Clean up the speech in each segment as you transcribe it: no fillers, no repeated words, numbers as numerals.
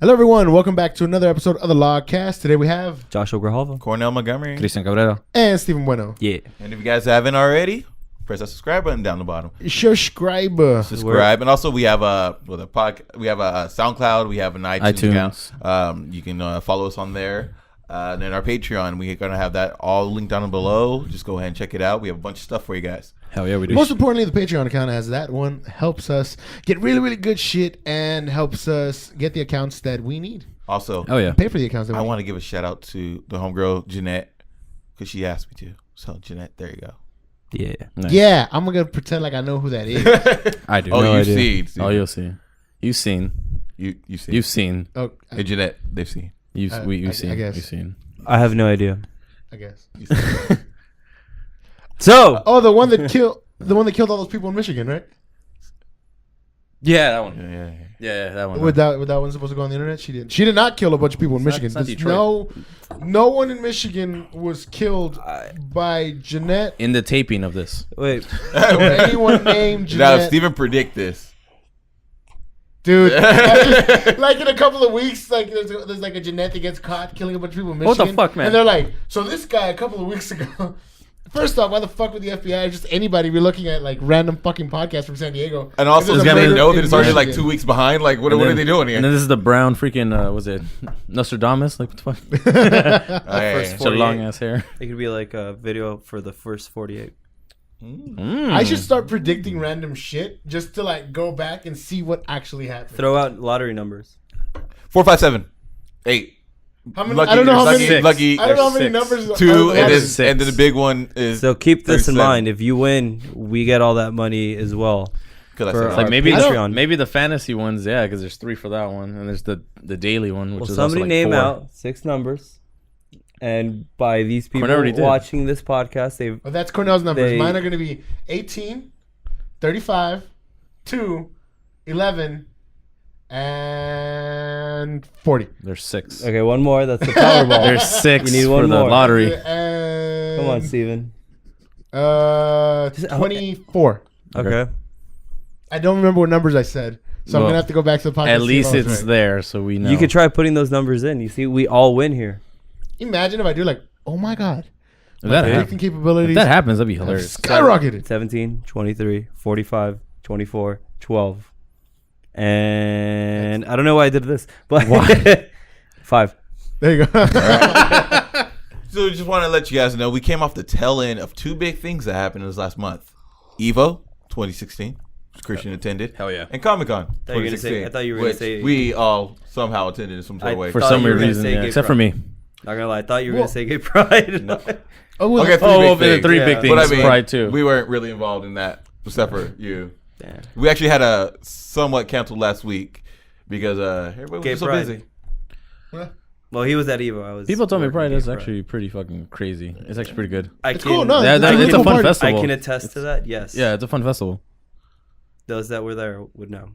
Hello, everyone. Welcome back to another episode of the Logcast. Today we have Joshua Grijalva, Cornell Montgomery, Kristian Cabrera, and Stephen Bueno. Yeah. And if you guys haven't already, press that subscribe button down the bottom. Subscribe. And also we have a SoundCloud, we have an iTunes account. You can follow us on there. And then our Patreon, we're gonna have that all linked down below. Just go ahead and check it out. We have a bunch of stuff for you guys. Hell yeah, we do. Most importantly, the Patreon account has that one. Helps us get really, really good shit and helps us get the accounts that we need. Also, Pay for the accounts that we I need. want to give a shout out to the homegirl Jeanette because she asked me to. So Jeanette, there you go. Yeah. Nice. Yeah, I'm gonna pretend like I know who that is. I do. Oh, no you've idea. seen. Oh, you'll see. You've seen. You've seen. You've seen. Oh, Hey Jeanette, they've seen. You've seen. I guess. You've seen. I have no idea. I guess. So, Oh, the one that killed all those people in Michigan, right? Yeah, that one. Yeah. That one. With that one supposed to go on the internet? She didn't. She did not kill a bunch of people in Michigan. it's not There's Detroit. no one in Michigan was killed by Jeanette In the taping of this. wait. or anyone named Now, Jeanette. Steven, predict this. Dude, like in a couple of weeks, like there's like a Jeanette that gets caught killing a bunch of people in What Michigan. the fuck, man? And they're like, so this guy a couple of weeks ago. First off, why the fuck would the FBI just anybody be looking at like random fucking podcasts from San Diego? And also, If do there's a they murder know that in it's already like Michigan. 2 weeks behind? Like, what are they doing here? And then this is the brown freaking, was it Nostradamus? Like, what the fuck? Hey. First So 48. long ass hair. It could be like a video for the first 48. I should start predicting random shit just to like go back and see what actually happened. Throw out lottery numbers. 4, 5, 7, 8. How many? Lucky, I don't know how lucky, many. lucky. I don't know how many Six. numbers. 2, are and left. then the big one is. So keep this in 37. mind. If you win, we get all that money as well. 'Cause I for said It's it. like maybe Patreon. maybe the fantasy ones, yeah, because there's 3 for that one, and there's the daily one, which Well, is somebody also like name 4. out 6 numbers, and by these people already did. watching this podcast, they've Well, that's Cornell's numbers. They- Mine are going to be 18, 35, 2, 11, and 40. There's 6. okay. One more. That's the Powerball. There's 6 You need for one the more. lottery. And, Come on, Steven. 24. Okay. I don't remember what numbers I said, so I'm Well, going to have to go back to the podcast. At to see least if I was it's right. there, so we know. You could try putting those numbers in. You see, we all win here. Imagine if I do like, oh my God. If that, Predicting if capabilities that happens, that'd be have hilarious. skyrocketed. 17, 23, 45, 24, 12. And I don't know why I did this, but 5. There you go. So we just want to let you guys know we came off the tail end of 2 big things that happened in this last month. Evo 2016, which Kristian attended. Hell yeah. And Comic-Con thought you were gonna say- 2016. I thought you were gonna which say- we all somehow attended in some sort of way. For thought some you were weird gonna reason, say yeah, gay except for me. Not gonna lie, I thought you were Well- gonna say gay pride. No. Oh, well, Okay, three Oh, big the things. 3 Yeah. big things. But I mean, Pride too. we weren't really involved in that, except for you. Damn. We actually had a somewhat canceled last week because everybody Gay was so pride. busy. Well, he was at Evo. I was. People told me working Pride gay is actually pretty fucking crazy. It's actually pretty good. I It's can, cool. No, Yeah, it's that- a it's a cool fun party. festival. I can attest to that. Yes. Yeah, it's a fun festival. Those that were there would know.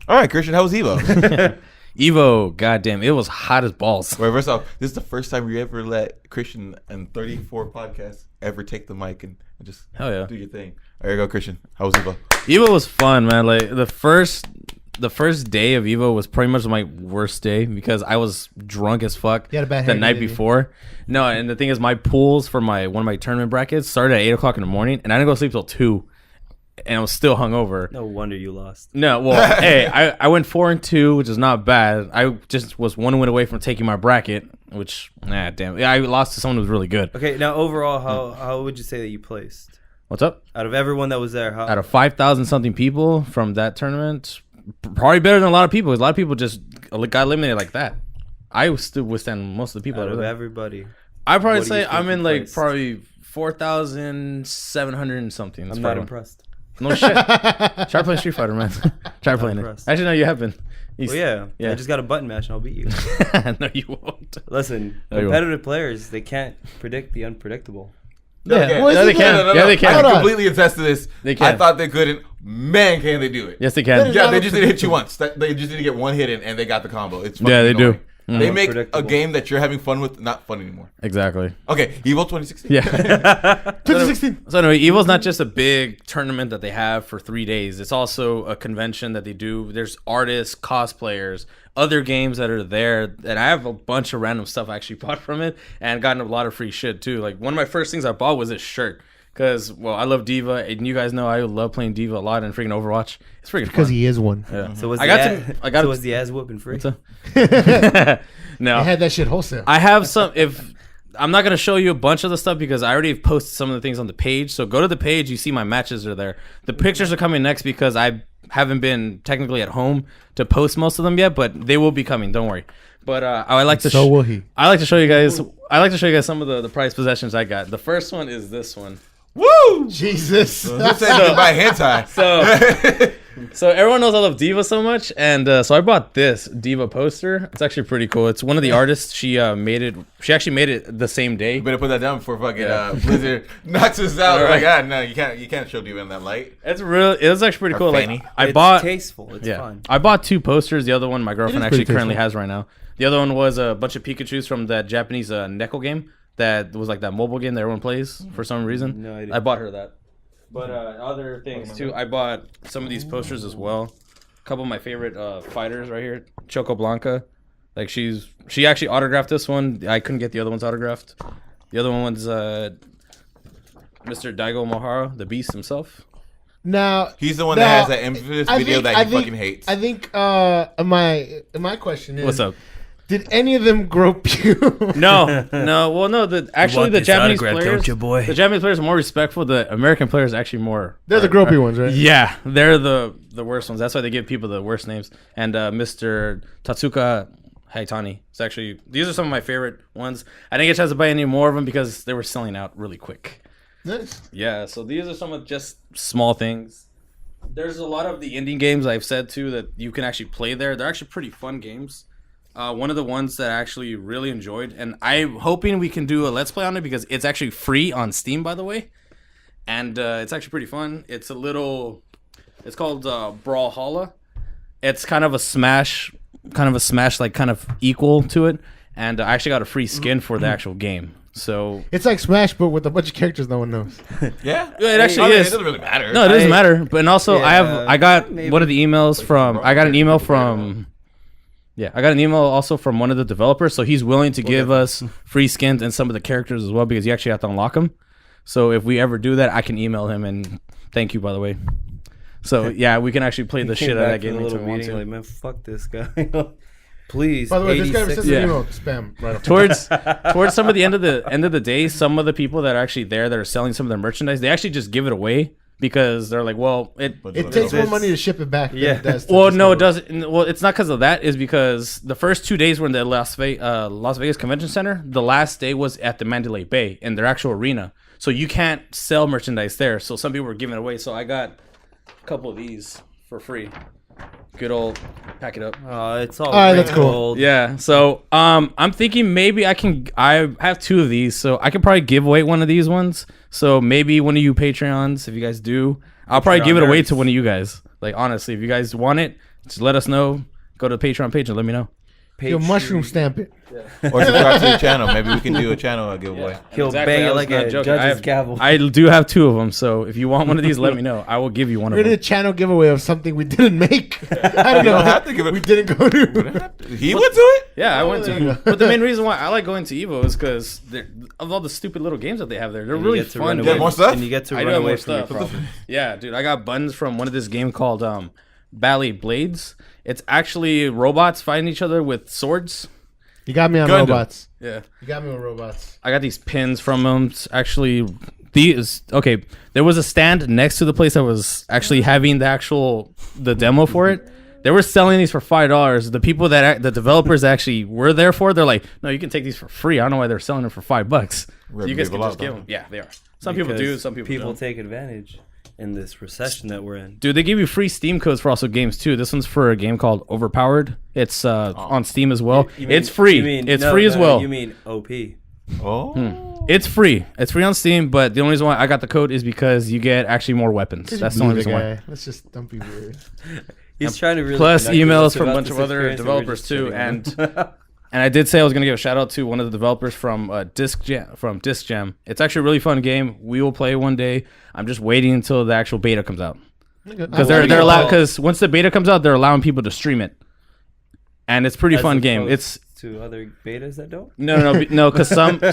All right, Kristian, how was Evo? Evo, goddamn, it was hot as balls. Wait, first off, this is the first time you ever let Kristian and 34 podcasts ever take the mic and just Hell yeah. do your thing. There you go, Kristian. How was Evo? Evo was fun, man. Like the first day of Evo was pretty much my worst day because I was drunk as fuck You had a bad the haircut, night didn't you? before. No, and the thing is, my pools for one of my tournament brackets started at 8:00 in the morning, and I didn't go to sleep till 2, and I was still hungover. No wonder you lost. No, well, hey, I went 4-2, which is not bad. I just was 1 win away from taking my bracket, which damn, yeah, I lost to someone who was really good. Okay, now overall, how would you say that you placed What's up? out of everyone that was there? How Out of 5,000 something people from that tournament, probably better than a lot of people. 'Cause a lot of people just got eliminated like that. I still withstand most of the people out that of were there. everybody? I'd probably what do you say think I'm you in like placed? probably 4,700 and something. That's I'm not probably- impressed. No shit. Try playing Street Fighter, man. Try playing it. impressed. Actually, no, you have been. Well, yeah, yeah. I just got a button match and I'll beat you. No, you won't. Listen, No, you won't. competitive players, they can't predict the unpredictable. Yeah, Okay. Well, yeah, they can. No, Yeah, they can. I Hold can on. completely attest to this. They can. I thought they couldn't. Man, can they do it? Yes, they can. Yeah, they just need to hit you once. They just need to get one hit in, and they got the combo. It's fucking Yeah, they do. annoying. They make a Predictable. game that you're having fun with not fun anymore. Exactly. Okay, Evo 2016. Yeah. 2016. So anyway, Evo's not just a big tournament that they have for 3 days. It's also a convention that they do. There's artists, cosplayers, other games that are there. And I have a bunch of random stuff I actually bought from it and gotten a lot of free shit too. Like one of my first things I bought was this shirt. Because, well, I love Diva, and you guys know I love playing Diva a lot in freaking Overwatch. It's freaking Because fun. he is one. Yeah. So was I the got was the ass whooping free? No. I had that shit wholesale. I have some. If I'm not gonna show you a bunch of the stuff because I already posted some of the things on the page. So go to the page. You see my matches are there. The pictures are coming next because I haven't been technically at home to post most of them yet, but they will be coming. Don't worry. But I like to. So will he. I like to show you guys. I like to show you guys some of the prized possessions I got. The first one is this one. Woo! Jesus. Who said you could buy hentai? So everyone knows I love Diva so much, and so I bought this Diva poster. It's actually pretty cool. It's one of the artists. She made it. She actually made it the same day. You better put that down before fucking Blizzard knocks us out. All Like, right. no, you can't show Diva in that light. It's real. It was actually pretty Or cool. Fanny. Like I It's bought. tasteful. It's fun. I bought 2 posters. The other one my girlfriend pretty actually currently tasteful. has right now. The other one was a bunch of Pikachus from that Japanese Neko game that was like that mobile game that everyone plays for some reason. No idea. I bought her that. But other things too. I bought some of these posters as well. A couple of my favorite fighters right here. Choco Blanca. Like she actually autographed this one. I couldn't get the other ones autographed. The other one was Mr. Daigo Mohara, the Beast himself. Now He's the one that has that infamous I video think- that I he think- fucking hates. I think my question is, What's up? did any of them grow pubes? No. Well, no. Actually, the Japanese players, boy? the Japanese players are more respectful. The American players are actually more. They're the gropey ones, right? Yeah, they're the worst ones. That's why they give people the worst names. And Mr. Tatsuka Haitani. It's actually these are some of my favorite ones. I didn't get a chance to buy any more of them because they were selling out really quick. Nice. Yeah, so these are some of just small things. There's a lot of the indie games I've said too that you can actually play there. They're actually pretty fun games. One of the ones that I actually really enjoyed, and I'm hoping we can do a Let's Play on it because it's actually free on Steam, by the way. And it's actually pretty fun. It's called Brawlhalla. It's kind of a Smash, like kind of equal to it. And I actually got a free skin for the actual game. So It's like Smash, but with a bunch of characters no one knows. Yeah, it actually I mean, is. It doesn't really matter. No, it doesn't matter. But and also Yeah, I got maybe. one of the emails from I got an email from I got an email also from one of the developers. So he's willing to give us free skins and some of the characters as well because you actually have to unlock them. So if we ever do that, I can email him and thank you, by the way. So yeah, we can actually play the shit out of that game A little anytime we want meeting, to. like, man, fuck this guy. Please. By the way, this guy 86 sends an Yeah. email spam right off. Towards some of the end of the day, some of the people that are actually there that are selling some of their merchandise, they actually just give it away because they're like, well, It takes more money to ship it back than it does to Well, just no, go- it doesn't. Well, it's not because of that. Is because the first 2 days were in the Las Vegas Convention Center. The last day was at the Mandalay Bay in their actual arena. So you can't sell merchandise there. So some people were giving it away. So I got a couple of these for free. Good old pack it up. It's all right, that's cool. wrinkled. Yeah. So I'm thinking maybe I have 2 of these, so I could probably give away one of these ones. So maybe one of you Patreons, if you guys do, I'll probably give it away to one of you guys. Like honestly, if you guys want it, just let us know. Go to the Patreon page and let me know. Yo, mushroom stamp it. Or subscribe to the channel. Maybe we can do a channel giveaway. He'll Exactly, bang I it was like not a joking. judge's gavel. I do have 2 of them, so if you want one of these, let me know. I will give you one We're of gonna do them. a channel giveaway of something we didn't make. I don't You know. don't have to give it. We didn't go to. He went to it. Yeah, I went there you to. go. But the main reason why I like going to Evo is because of all the stupid little games that they have there. They're And really you get to fun. run Yeah, away. games. more stuff? And you get to I do run have away more from your stuff. problem. Yeah, dude, I got buttons from one of this game called Ballet Blades. It's actually robots fighting each other with swords. You got me on Gundam. robots. Yeah. You got me on robots. I got these pins from them. It's actually, there was a stand next to the place that was actually having the demo for it. They were selling these for $5. The people the developers actually were there for, they're like, no, you can take these for free. I don't know why they're selling them for $5. So you guys can just give them. Yeah, they are. Some people do, Because some people don't. take advantage in this recession that we're in. Dude, they give you free Steam codes for also games too. This one's for a game called Overpowered. It's on Steam as well. It's free. It's free as well. You mean OP? Oh. It's free. It's free on Steam, but the only reason why I got the code is because you get actually more weapons. That's the only reason why. Let's just don't be weird. He's trying to really Plus connect with emails us from a about bunch of this other experience, and we're developers just too. shitting on And him. And I did say I was gonna give a shout out to one of the developers from Disc Jam. It's actually a really fun game. We will play one day. I'm just waiting until the actual beta comes out because they're allowed. Because once the beta comes out, they're allowing people to stream it, and it's a pretty fun game. It's to other betas that don't. No, because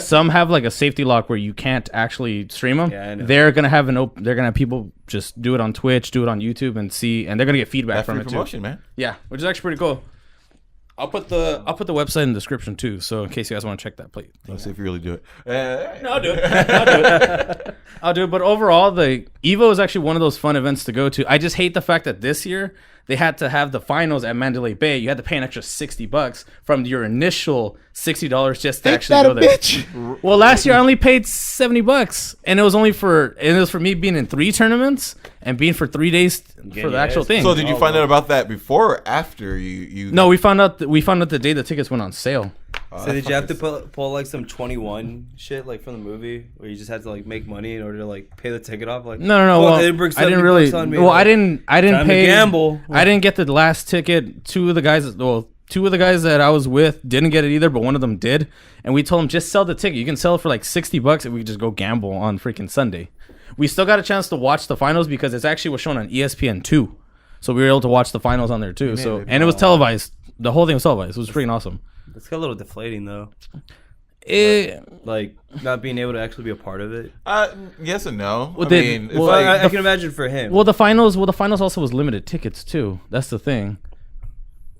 some have like a safety lock where you can't actually stream them. Yeah, I know. They're gonna have they're gonna have people just do it on Twitch, do it on YouTube, and they're gonna get feedback from it promotion, too. Man. Yeah, which is actually pretty cool. I'll put the website in the description too, so in case you guys want to check that, please. Let's see if you really do it. No, I'll do it. I'll do it. But overall, the Evo is actually one of those fun events to go to. I just hate the fact that this year they had to have the finals at Mandalay Bay. You had to pay an extra $60 from your initial $60 just to actually go there. Bitch. Well, last year I only paid $70, and it was for me being in 3 tournaments and being for 3 days for the actual thing. So did you find out about that before or after you? No, we found out the day the tickets went on sale. So did you have to pull like some 21 shit like from the movie where you just had to like make money in order to like pay the ticket off? Like no. Well, I didn't really. Well, I didn't pay. Gamble. I didn't get the last ticket. Two of the guys that I was with didn't get it either, but one of them did. And we told them just sell the ticket. You can sell it for like $60 if we just go gamble on freaking Sunday. We still got a chance to watch the finals because it's actually was shown on ESPN2, so we were able to watch the finals on there too. So and it was televised. The whole thing was televised. It was freaking awesome. It's got a little deflating though. Like not being able to actually be a part of it. Yes and no. Well, I can imagine for him. Well, the finals also was limited tickets too. That's the thing.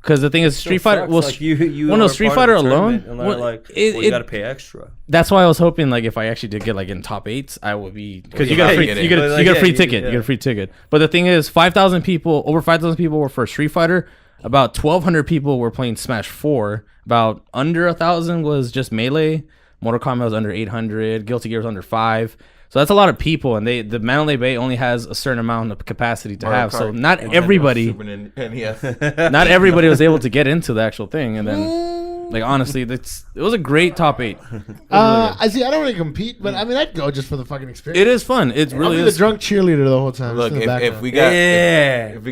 Because the thing is, Street Fighter. Well, like you Street Fighter alone. And you gotta pay extra. That's why I was hoping, like, if I actually did get like in top 8s, I would be because you get a free ticket. You get a free ticket. But the thing is, over 5,000 people were for Street Fighter. About 1,200 people were playing Smash 4. About under 1,000 was just Melee. Mortal Kombat was under 800. Guilty Gear was under 5. So that's a lot of people, and the Mandalay Bay only has a certain amount of capacity to have. So not everybody was able to get into the actual thing. And then, like, honestly, it was a great top 8. I see. I don't really compete, but I mean, I'd go just for the fucking experience. It is fun. It really is. The drunk cheerleader the whole time. Look, if we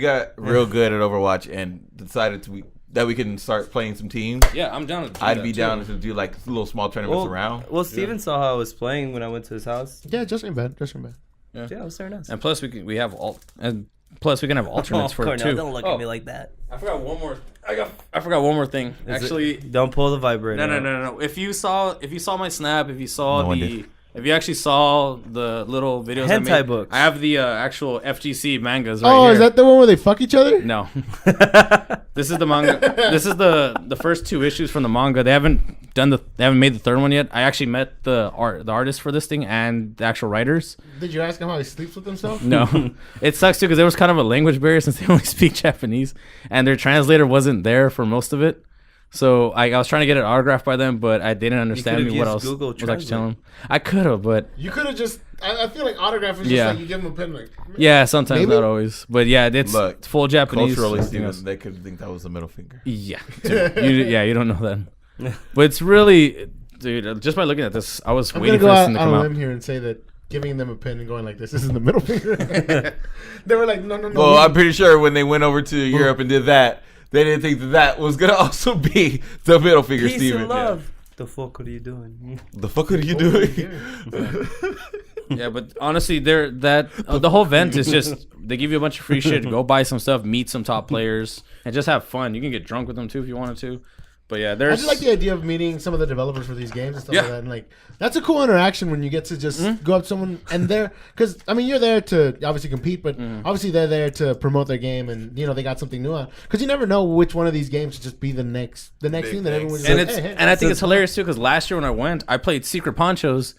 got real good at Overwatch and decided that we can start playing some teams. Yeah, I'm down. I'd be down to do like little small tournaments around. Well, Steven saw how I was playing when I went to his house. Yeah, just in bed. Yeah, it was very nice. And plus we can have alternates for it too. Don't look at me like that. I forgot one more. I forgot one more thing. Actually, don't pull the vibrator. No. If you saw my snap, if you actually saw the little videos hentai I made, books. I have the actual FGC mangas right here. here. Is that the one where they fuck each other? No. This is the manga. This is the first 2 issues from the manga. They haven't made the third one yet. I actually met the artist for this thing and the actual writers. Did you ask him how he sleeps with himself? No. It sucks too because there was kind of a language barrier since they only speak Japanese and their translator wasn't there for most of it. So I was trying to get it autographed by them, but I didn't understand what I was actually telling them. I could have, but you could have just. I feel like autograph is just like you give them a pen, like. Yeah, sometimes maybe? Not always, but yeah, it's full Japanese. Culturally, Steven, they could think that was the middle finger. Yeah, you don't know that, but it's really, dude. Just by looking at this, I was waiting for this thing to come out. I'm gonna go out on a limb here and say that giving them a pen and going like this is in the middle finger. They were like, no. Well, I'm pretty sure when they went over to Europe and did that. They didn't think that was gonna also be the middle finger, Peace Steven. And love. Yeah. The fuck are you doing? The fuck are you doing? Yeah, but honestly, the whole event is just they give you a bunch of free shit. Go buy some stuff, meet some top players, and just have fun. You can get drunk with them too if you wanted to. But yeah, I just like the idea of meeting some of the developers for these games and stuff like that. And like that's a cool interaction when you get to just go up to someone and because I mean you're there to obviously compete, but obviously they're there to promote their game and they got something new out. Because you never know which one of these games should just be the next thing that everyone's and and I think it's hilarious too because last year when I went, I played Secret Ponchos.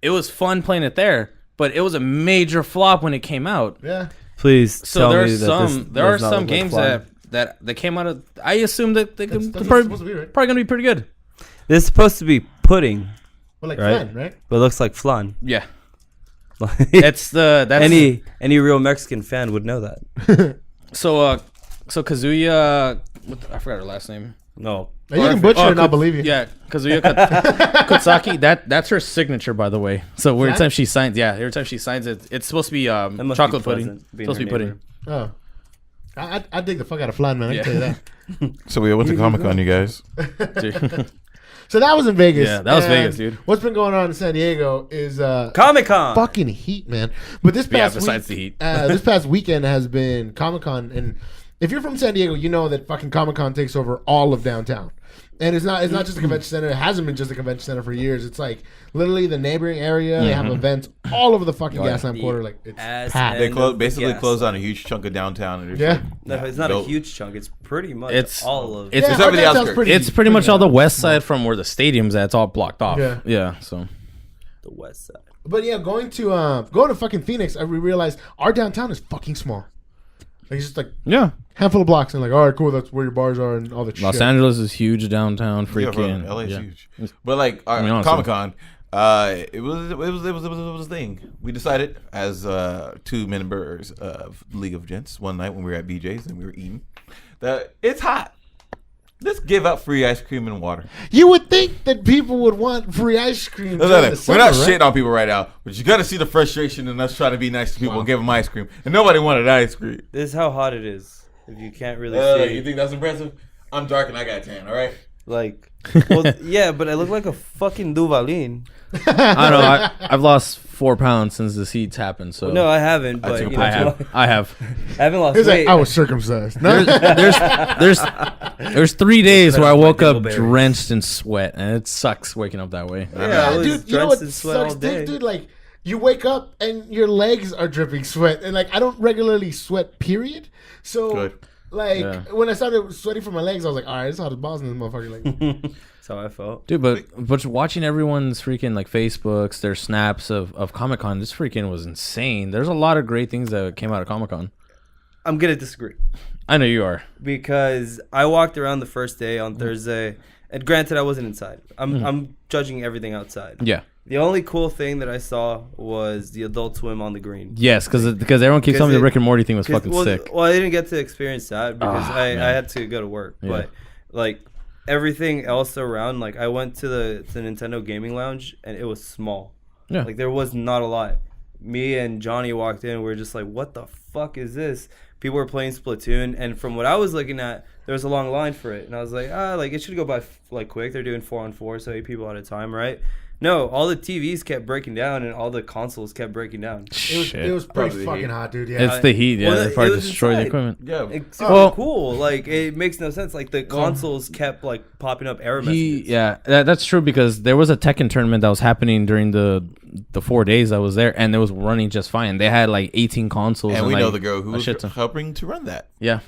It was fun playing it there, but it was a major flop when it came out. Yeah. Please. So there are some games that came out of. I assume that they're probably gonna be pretty good. This is supposed to be pudding. Well, like flan, right? But it looks like flan. Yeah. That's any real Mexican fan would know that. So Kazuya, I forgot her last name. No. You can butcher it and I'll believe you. Yeah, Kazuya Kutsaki. That's her signature, by the way. So every time she signs, it's supposed to be chocolate pudding. It's supposed to be pudding. Oh. I dig the fuck out of flying, man. I can tell you that. So we went to Comic-Con, you guys. So that was in Vegas. Yeah, that was Vegas, dude. What's been going on in San Diego is Comic-Con. fucking heat, man. But this past besides the heat. this past weekend has been Comic-Con, and if you're from San Diego, you know that fucking Comic-Con takes over all of downtown. And it's not just a convention center. It hasn't been just a convention center for years. It's like literally the neighboring area. They have events all over the fucking Gaslamp Quarter. Like it's packed. They basically closed on a huge chunk of downtown. And Yeah. No, it's not a huge chunk. It's pretty much It's- all of. it's- Yeah, It's our over the downtown's outskirts. It's pretty much all the west side from where the stadium's at. It's all blocked off. Yeah. So the west side. But yeah, going to fucking Phoenix, I realized our downtown is fucking small. Like it's just like yeah, handful of blocks, and like, all right, cool, that's where your bars are and all that shit. Los Angeles is huge downtown. Yeah, Freaking bro, LA is yeah. huge. But like honestly. Comic-Con, it was a thing. We decided as 2 members of League of Gents one night when we were at BJ's and we were eating that it's hot. Let's give out free ice cream and water. You would think that people would want free ice cream. We're during the not summer, right? shitting on people right now, but you got to see the frustration in us trying to be nice to people and give them ice cream, and nobody wanted ice cream. This is how hot it is. If you can't really see, You think that's impressive? I'm dark and I got tan. All right. like, well, yeah, but I look like a fucking Duvalin. I don't know. I've lost 4 pounds since the heat's happened. So No, I haven't. But took you know, I have. I haven't lost He was weight. like, I was circumcised. No? There's 3 days where I woke up dingleberries. drenched in sweat, and it sucks waking up that way. Yeah, I was dude, you know drenched what in sweat sucks all day. dick, dude? Like, you wake up and your legs are dripping sweat, and like I don't regularly sweat, period. So, Good. like, Yeah. when I started sweating from my legs, I was like, all right, it's hot as balls in this motherfucker. Like, That's how I felt. Dude, but watching everyone's freaking like Facebooks, their snaps of Comic-Con, this freaking was insane. There's a lot of great things that came out of Comic-Con. I'm gonna disagree I know you are. because I walked around the first day on Thursday, and granted, I wasn't inside. I'm judging everything outside. Yeah. The only cool thing that I saw was the Adult Swim on the green. Yes, because everyone keeps telling me the Rick and Morty thing was fucking sick. Well, I didn't get to experience that because I man. had to go to work. Yeah. But like everything else around, like I went to the Nintendo Gaming Lounge and it was small. Yeah. Like there was not a lot. Me and Johnny walked in. We were just like, "What the fuck is this?" People were playing Splatoon, and from what I was looking at, there was a long line for it. And I was like, like it should go by like quick. They're doing 4-on-4, so 8 people at a time, right? No, all the TVs kept breaking down, and all the consoles kept breaking down. it was pretty Probably fucking heat. hot, dude. Yeah. It's the heat, yeah. Well, They probably it was destroy the inside. equipment. Yeah. It's super Well- cool. Like it makes no sense. Like the consoles kept like popping up error messages. That's true because there was a Tekken tournament that was happening during the 4 days I was there, and it was running just fine. They had like 18 consoles, And we like, know the girl who a was shit ton. helping to run that. Yeah.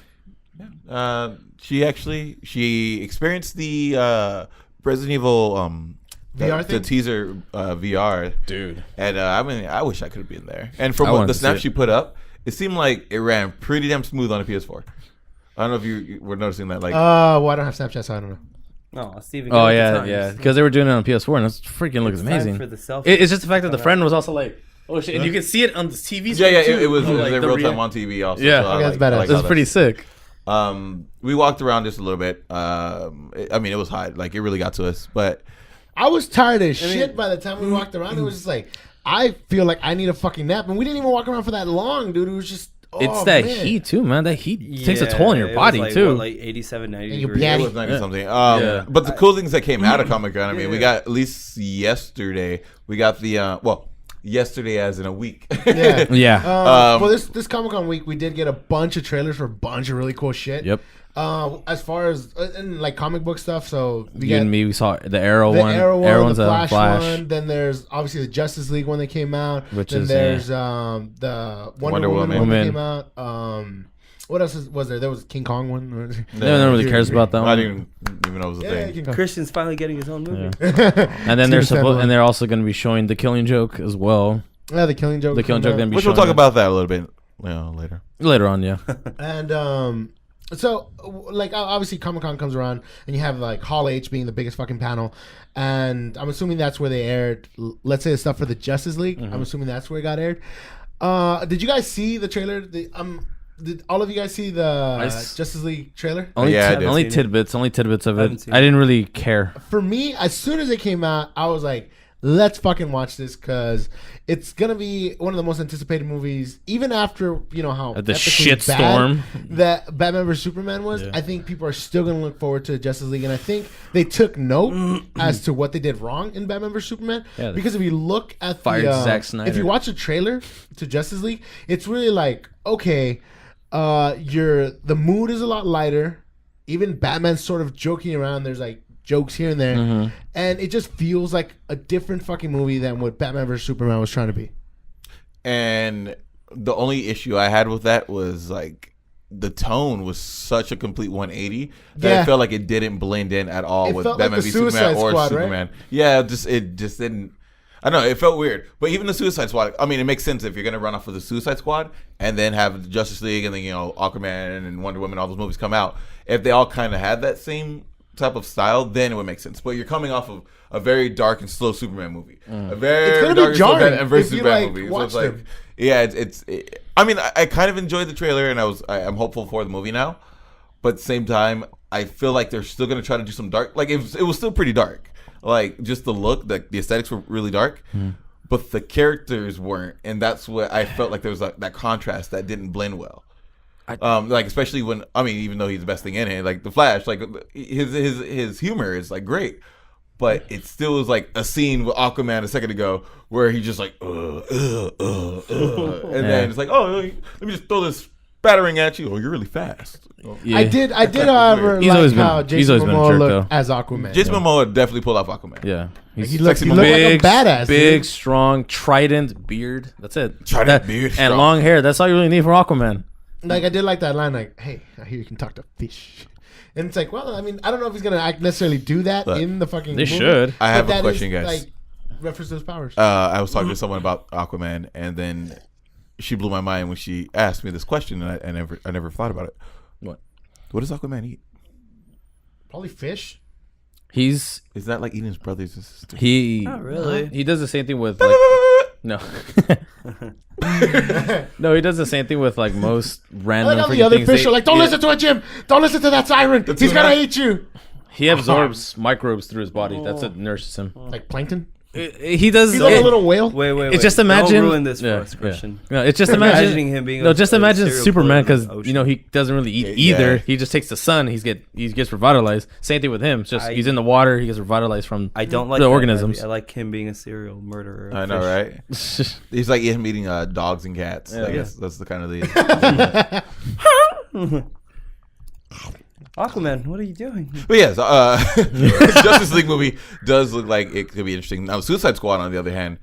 She experienced the Resident Evil VR the thing? teaser VR, Dude. And I wish I could have been there. And from I what wanted the to see snap it. she put up, it seemed like it ran pretty damn smooth on a PS4. I don't know if you were noticing that. Like, well, I don't have Snapchat, so I don't know. No, Steven. Oh get with the yeah, times. yeah. Because they were doing it on PS4, and it freaking looks It's time amazing. for the selfie. It's just the fact that the friend was also like, "Oh shit!" And you can see it on the TV. yeah, screen, too. it was Like, in the real rea- time on TV also. Yeah. so I Okay, that's I badass. how It was pretty sick. We walked around just a little bit. It was hot. Like it really got to us, but. I was tired as shit by the time we walked around. It was just like, I feel like I need a fucking nap. And we didn't even walk around for that long, dude. It was just, It's that man. heat too, man. That heat takes a toll on your it body was like, too. What, like 87, 90 And you degrees. batty. It was 90 something. Yeah. But the cool things that came out of Comic Con, I mean, we Yeah. got at least yesterday. We got the yesterday as in a week. Yeah. Yeah. Well, this Comic Con week, we did get a bunch of trailers for a bunch of really cool shit. Yep. As far as and like comic book stuff, so we You got and me, we saw the Arrow the one. Arrow one, Arrow one's the a Flash one. Then there's obviously the Justice League one that came out. Which then is, there's the Wonder Woman one that came out. What else was there? There was King Kong one. No one really cares about that I one. didn't even know it was a Yeah, thing. King Kong. Christian's finally getting his own movie. Yeah. And then Steven Sandler. they're also going to be showing The Killing Joke as well. Yeah, the Killing Joke. The Killing Joke then be Which we'll showing talk about that a little bit later. later on. Yeah. And so like obviously Comic Con comes around and you have like Hall H being the biggest fucking panel, and I'm assuming that's where they aired. Let's say the stuff for the Justice League. I'm assuming that's where it got aired. Did you guys see the trailer? Did all of you guys see the Justice League trailer? Only Yeah, I did. only tidbits of haven't it. seen I didn't really care. For me, as soon as it came out, I was like, let's fucking watch this because it's gonna be one of the most anticipated movies, even after how the epically shitstorm bad that Batman vs Superman was. I think people are still gonna look forward to Justice League, and I think they took note as to what they did wrong in Batman vs Superman. Yeah, because if you look at Zack Snyder. If you watch the trailer to Justice League, it's really like, okay, the mood is a lot lighter. Even Batman's sort of joking around. There's like jokes here and there, and it just feels like a different fucking movie than what Batman vs Superman was trying to be. And the only issue I had with that was like the tone was such a complete 180 that I felt like it didn't blend in at all with Batman v Superman or Squad, Superman. Right? Yeah, it just didn't. I don't know. It felt weird. But even the Suicide Squad, I mean, it makes sense if you're going to run off of the Suicide Squad and then have the Justice League and then, Aquaman and Wonder Woman, all those movies come out. If they all kind of had that same type of style, then it would make sense. But you're coming off of a very dark and slow Superman movie. A very dark and slow Batman versus Superman movie. So it's like, I mean, I kind of enjoyed the trailer and I'm hopeful for the movie now. But at the same time, I feel like they're still going to try to do some dark. Like, it was still pretty dark. Like, just the look, the aesthetics were really dark, but the characters weren't, and that's what I felt like there was that contrast that didn't blend well. Like especially when even though he's the best thing in it, like the Flash, like his humor is like great, but it still is like a scene with Aquaman a second ago where he just like and then it's like, oh, let me just throw this battering at you. Oh, you're really fast. Yeah. I did. However, like how Jason Momoa looked as Aquaman. Jason Momoa definitely pulled off Aquaman. Yeah, he looked like a badass, big, strong, trident beard. That's it. Beard and long hair. That's all you really need for Aquaman. Like I did like that line. Like, hey, I hear you can talk to fish. And it's like, well, I mean, I don't know if he's gonna necessarily do that in the fucking. They movie, should. I have a question, guys. Like, reference to his powers. I was talking to someone about Aquaman, and then she blew my mind when she asked me this question, and I never thought about it. What does Aquaman eat? Probably fish. Is that like eating his brothers and sisters? Not really. He does the same thing with like no. No, he does the same thing with like most random. Like all the other fish are like, don't listen to it, Jim. Don't listen to that siren. He's gonna eat you. He absorbs microbes through his body. That's what nourishes him. Like plankton. He does. He's like a little whale. Wait. It's just imagine. Don't ruin this for us, Christian. No, it's just imagining him being. just imagine Superman because he doesn't really eat either. Yeah. He just takes the sun. He gets revitalized. Same thing with him. It's just he's in the water. He gets revitalized from. I don't like the that organisms. I like him being a serial murderer. I know, right? He's like him eating dogs and cats. I guess that's the kind of the. Aquaman, what are you doing? But yes, Justice League movie does look like it could be interesting. Now, Suicide Squad, on the other hand,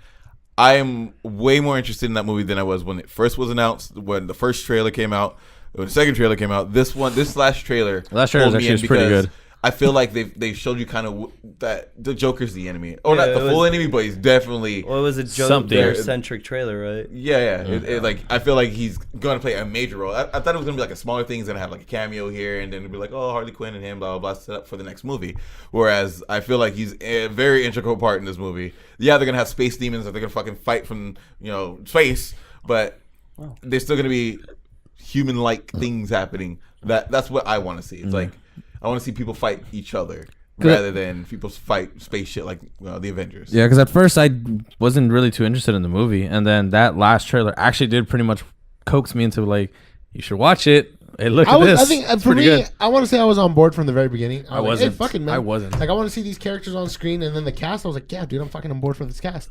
I am way more interested in that movie than I was when it first was announced. When the first trailer came out, when the second trailer came out, this last trailer is actually pretty good. I feel like they showed you kind of that the Joker's the enemy, or not the full enemy, but he's definitely. Well, it was a Joker-centric trailer, right? Yeah. Like I feel like he's gonna play a major role. I thought it was gonna be like a smaller thing. He's gonna have like a cameo here, and then it'd be like, oh, Harley Quinn and him, blah blah blah, set up for the next movie. Whereas I feel like he's a very integral part in this movie. Yeah, they're gonna have space demons that they're gonna fucking fight from space, but there's still gonna be human-like things happening. That's what I want to see. It's like. I want to see people fight each other rather than people fight space shit like the Avengers. Yeah, because at first I wasn't really too interested in the movie, and then that last trailer actually did pretty much coax me into like, you should watch it. Hey, look at this. I think for me, good. I want to say I was on board from the very beginning. I wasn't. Like, hey, fucking man. I wasn't. Like I want to see these characters on screen, and then the cast. I was like, yeah, dude, I'm fucking on board for this cast.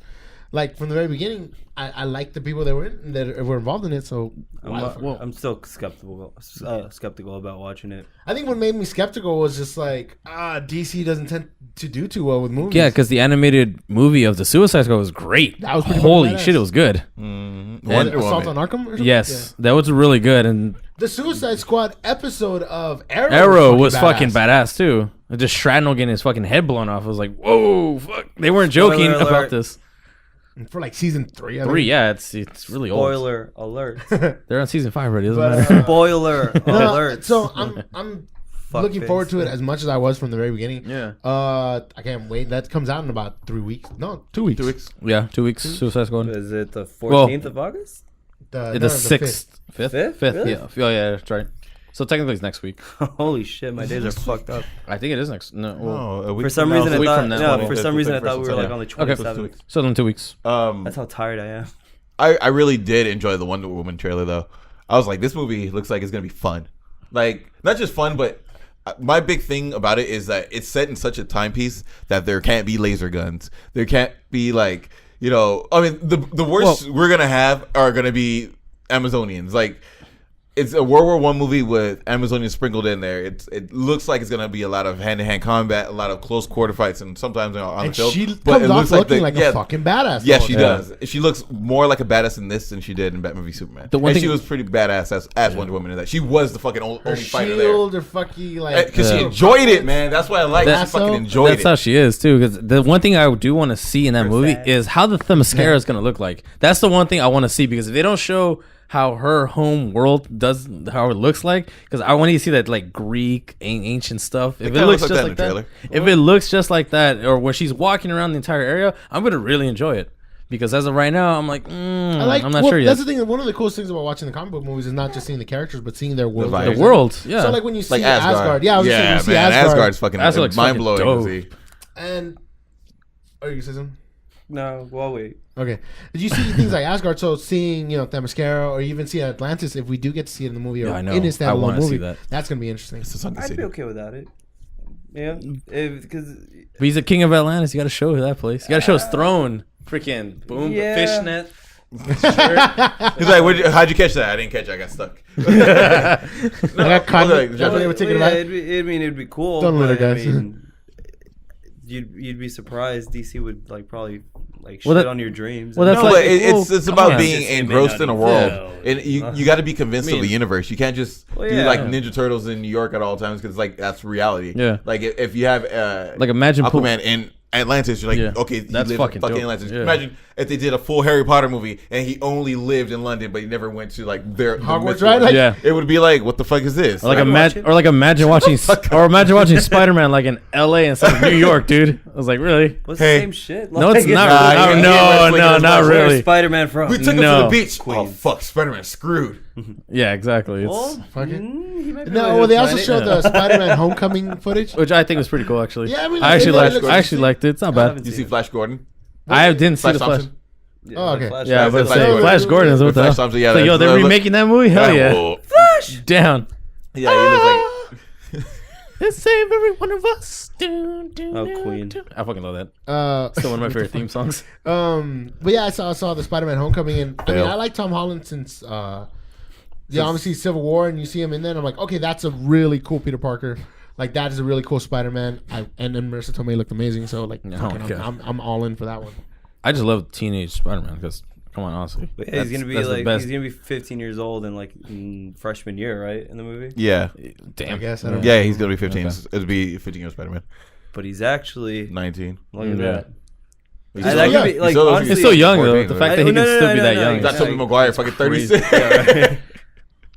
Like from the very beginning, I liked the people that were involved in it. So I'm still skeptical about watching it. I think what made me skeptical was just like DC doesn't tend to do too well with movies. Yeah, because the animated movie of the Suicide Squad was great. That was pretty holy shit, it was good. Mm-hmm. Assault on Arkham. Or something? Yes, that was really good. And the Suicide Squad episode of Arrow was fucking badass too. Just Shrapnel getting his fucking head blown off. I was like, whoa, fuck! They weren't joking about this. For like season 3. Yeah, it's really old. Spoiler alert. They're on season 5 already. Doesn't matter. Spoiler alert. So I'm looking forward to it as much as I was from the very beginning. Yeah. I can't wait. That comes out in about 3 weeks. No, 2 weeks. 2 weeks. Yeah, 2 weeks. Suicide Squad. Is it the 14th of August? The 6th. 5th? Really? Yeah. Oh yeah, that's right. So technically it's next week. Holy shit, my days are fucked up. I think it is next. No, well, No, a week For some from now. reason, I a week thought. from now. No, for some reason, I thought we were like on the Okay. 27th. so in 2 weeks. That's how tired I am. I really did enjoy the Wonder Woman trailer though. I was like, this movie looks like it's gonna be fun. Like not just fun, but my big thing about it is that it's set in such a timepiece that there can't be laser guns. There can't be like, you know, I mean, the worst we're gonna have are gonna be Amazonians. Like, it's a World War I movie with Amazonians sprinkled in there. It looks like it's gonna be a lot of hand-to-hand combat, a lot of close quarter fights, and sometimes on the field. She but comes off looking like a fucking badass. Yeah, she does. She looks more like a badass in this than she did in Batman v Superman. And she was pretty badass as Wonder Woman in that. She was the fucking only fighter there. Shield or fucking like Because she enjoyed it, man. That's why I like it. She fucking enjoyed That's it. how she is too. Because the one thing I do want to see in that movie is how the Themyscira is going to look like. That's the one thing I want to see, because if they don't show how her home world does, how it looks like, because I want to see that like Greek ancient stuff. If it looks just like that, if it looks just like that, or where she's walking around the entire area, I'm gonna really enjoy it. Because as of right now, I'm like, I'm not sure yet. That's the thing. One of the coolest things about watching the comic book movies is not just seeing the characters, but seeing their world. The world, yeah. So like when you see Like Asgard, yeah, I was yeah, just saying, man, Asgard. Asgard's fucking mind blowing to see. And are you saying? No, well, wait. Okay. Did you see things like Asgard? So seeing, you know, Themyscira, or even see Atlantis, if we do get to see it in the movie, or I know. in a I standalone wanna movie, see that. That's gonna be interesting. I'd be okay without it. Yeah, because But he's the king of Atlantis. You got to show that place. You got to show his throne. Freaking boom, fishnet. He's like, how'd you catch that? I didn't catch it. I got stuck. I got caught. It'd be cool. Don't let her, but, guys. I mean, you'd be surprised. DC would like probably like Well, shit on your dreams. well, that's No, like- but it's about on. being engrossed in a world, and you got to be convinced I mean- of the universe. You can't just Well, do yeah. like Ninja Turtles in New York at all times, because like that's reality. Yeah. Like if you have Like imagine Aquaman in Atlantis, you're like, Yeah. okay, he That's lives fucking in fucking dope. Atlantis. Yeah. Imagine if they did a full Harry Potter movie and he only lived in London, but he never went to like their Hogwarts, right? Like, Yeah. It would be like, what the fuck is this? Or like watch it. imagine watching Spider-Man like in LA instead of New York, dude. I was like, really? What's Hey. the same shit? No, it's not. Nah, really. you No, can't not where's really. Spider-Man from? we took him No. to the beach. Oh fuck, Spider-Man's screwed. Yeah, exactly. Well, Fuck it. he might be No, really well, they good also planet. showed the Spider-Man Homecoming footage. Which I think was pretty cool, actually. Yeah, I mean, I actually it liked. looks I actually liked it. It's not bad. You see Flash Gordon? I didn't see Flash the Flash. Thompson? Yeah, Oh, okay. Flash Yeah, Gordon. but Flash say Gordon. Flash Gordon is what the Flash hell. Thompson, yeah, So, yo, they're that's- remaking that movie. Hell yeah, Well, down. yeah, he looks like. Let's save every one of us. Dun, dun, Oh, dun, Queen. dun. I fucking love that. Still one of my favorite theme songs. But yeah, I saw the Spider-Man Homecoming, and I mean, Yeah. I like Tom Holland since obviously Civil War, and you see him in there, and I'm like, okay, that's a really cool Peter Parker. Like, that is a really cool Spider-Man. And then Marissa Tomei looked amazing, so like, fucking, God. I'm all in for that one. I just love teenage Spider-Man because, come on, honestly, But yeah, he's gonna be that's the like best. he's gonna be 15 years old in like freshman year, right, in the movie. Yeah. Damn. I guess I don't Yeah, he's going to be 15. Okay. It'll be 15 years Spider-Man. But he's actually 19. look at Yeah. that. He's That still could young. be, like, He's still- honestly- He's still young though. 14, The right? fact that he No, can no, still no, be no, that no, young. He's not exactly. Tobey Maguire, fucking 36. Yeah, right.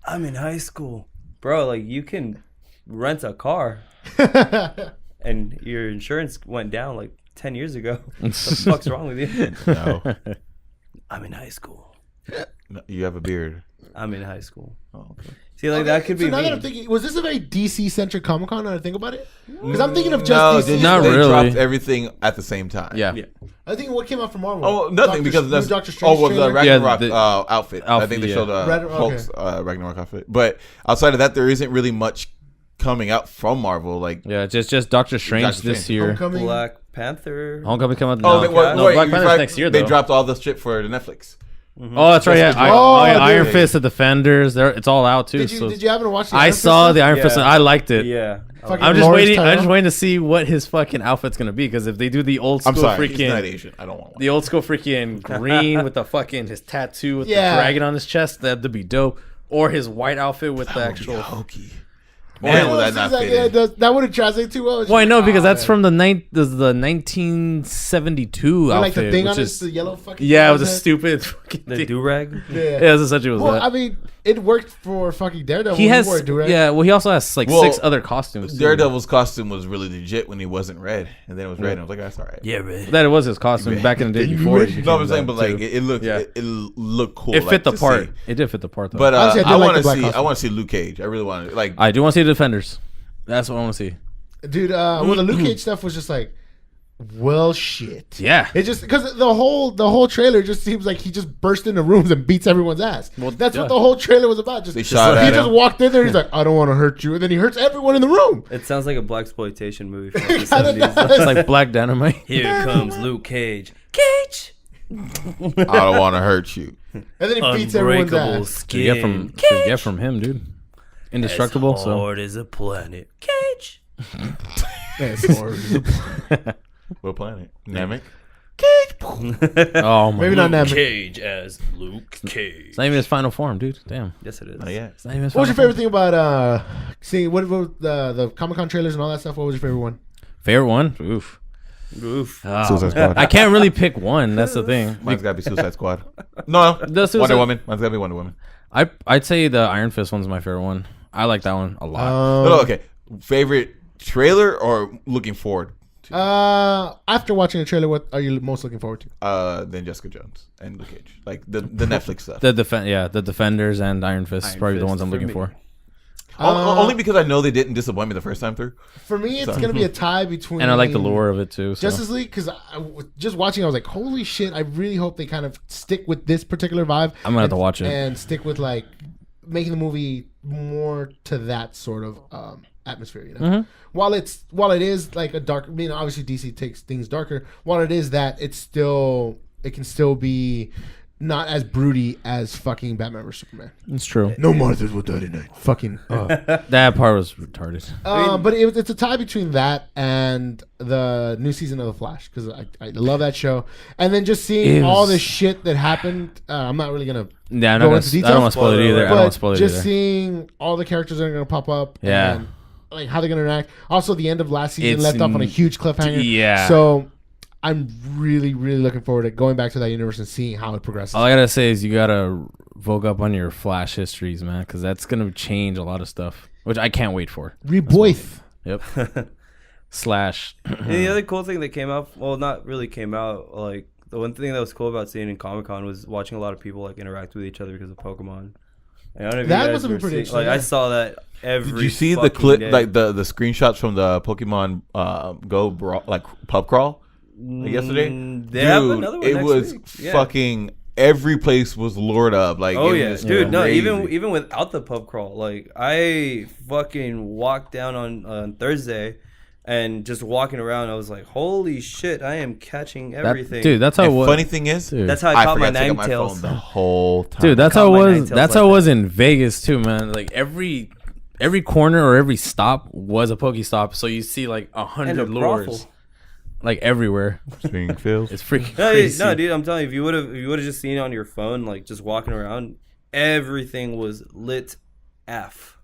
I'm in high school, bro. Like you can rent a car, and your insurance went down like 10 years ago. What the fuck's wrong with you? No. I'm in high school. No, you have a beard. I'm in high school. Oh, okay. See, like that could so be now that me. I'm thinking, was this a very DC-centric Comic-Con now that I think about it? Because I'm thinking of just No, DC. they, Not they really. dropped everything at the same time. Yeah. Yeah. I think what came out from Marvel. Oh, nothing, because that's Doctor Strange. oh, well, the trailer. Ragnarok the outfit. I outfit, think they yeah. showed Hulk's Ragnarok outfit. But outside of that, there isn't really much coming out from Marvel. Like, Yeah, just Doctor Strange Doctor this Strange. year. Homecoming. Black Panther. Homecoming come out. oh, No, they, wait, no, wait, Black you Panther's tried- next year They though. dropped all the shit for the Netflix. Oh, that's right. Yeah, Oh, Iron dude. Fist, the Defenders. It's all out too. Did so you happen to watch the I Iron Fist saw stuff? the Iron Fist. Yeah. And I liked it. Yeah. Fucking I'm just Lawrence waiting. I'm Tyrell? just waiting to see what his fucking outfit's gonna be. Because if they do the old I'm school sorry, he's not freaking, Asian. I don't want one. the old school freaking green with the fucking his tattoo with Yeah. the dragon on his chest, that'd be dope. Or his white outfit with the That would be actual. hokey. Man, would that not fit in? That wouldn't translate too well. Well, I know because that's from the 1972 outfit. Like the thing which on is, the yellow fucking. yeah, it was a stupid fucking The thing. do-rag? Yeah, Yeah, essentially was well, that. I mean, it worked for fucking Daredevil. He has, wore a do-rag. yeah. Well, he also has like 6 other costumes. too. Daredevil's costume was really legit when he wasn't red, and then it was red, and I was like, that's all right. Yeah, man. That it was his costume back in the day before. he No, I'm became saying, that, but like too. it looked, Yeah. it looked cool. It like, fit the to part. see. It did fit the part though. But Honestly, I did I like want the to black see. costume. I want to see Luke Cage. I really want to like. I do want to see the Defenders. That's what I want to see. Dude, well, the Luke Cage stuff was just like, well, shit. Yeah. It just because the whole trailer just seems like he just burst into rooms and beats everyone's ass. Well, That's yeah. what the whole trailer was about. Just They shot he at just him. walked in there. He's like, I don't want to hurt you, and then he hurts everyone in the room. It sounds like a blaxploitation movie from the Kinda 70s. does. It's like Black Dynamite. Here comes Luke Cage. Cage! I don't want to hurt you. And then he beats everyone's Unbreakable ass. Should get from should get from him, dude. Indestructible. As So hard as a planet. Cage! What planet? Namek. oh my. Maybe not Namek. Cage as Luke Cage. It's not even his final form, dude. Damn. Yes, it is. Oh yeah. It's not even his What was your final favorite thing about seeing what the Comic-Con trailers and all that stuff? What was your favorite one? form. Favorite one? Oof. Oof. Oh, Suicide Squad. I can't really pick one. That's the thing. Mine's gotta be Suicide Squad. No, The Suicide- Wonder Woman. Mine's gotta be Wonder Woman. I'd say the Iron Fist one's my favorite one. I like that one a lot. No, okay. Favorite trailer or looking forward? After watching the trailer, what are you most looking forward to? Then Jessica Jones and Luke Cage, like the Netflix stuff. The Defenders and Iron Fist is Iron probably the Fist ones I'm for looking me. for. Only because I know they didn't disappoint me the first time through. For me, it's gonna be a tie between. And I like the lore of it too. So. Justice League, because just watching, I was like, holy shit! I really hope they kind of stick with this particular vibe. I'm gonna have to watch it. And stick with like making the movie more to that sort of atmosphere. You know, Mm-hmm. while it is like a dark. I mean, obviously DC takes things darker. While it is that, it can still be not as broody as fucking Batman vs Superman. It's true. No Marthas will die tonight. Fucking. That part was retarded. But it's a tie between that and the new season of The Flash because I love that show. And then just seeing all the shit that happened. I'm not really gonna Yeah, I'm go not into I details. don't want to spoil it either. I don't want But to spoil it just either. seeing all the characters that are gonna pop up. Yeah. And like how they're gonna interact. Also, the end of last season It's left off on a huge cliffhanger. Yeah. So I'm really, really looking forward to going back to that universe and seeing how it progresses. All I gotta say is you gotta vogue up on your Flash histories, man, because that's gonna change a lot of stuff, which I can't wait for. Rebirth. Yep. Slash. And the other cool thing that came out, well, not really came out, like the one thing that was cool about seeing in Comic-Con was watching a lot of people like interact with each other because of Pokemon. I don't know if That you guys must have been were pretty seeing- interesting, Like yeah. I saw that every. Did you see the fucking clip, day. like the screenshots from the Pokemon Go like pub crawl yesterday? They have another one it next was week. Yeah. fucking every place was lured up. Like, Oh it yeah, was dude. No, crazy. even without the pub crawl, like I fucking walked down on Thursday, and just walking around, I was like, holy shit, I am catching everything. Dude, that's how it And was. funny thing is, Dude. That's how I caught my forgot to take out my Ninetales. phone the whole time. Dude, that's I how caught it my was. Ninetales That's like how it was that. in Vegas too, man. Like every corner or every stop was a Pokestop, so you see like And a 100 lures, brothel. like everywhere. Springfield. It's freaking No, crazy. no, dude, I'm telling you, if you would have just seen it on your phone, like just walking around, everything was lit F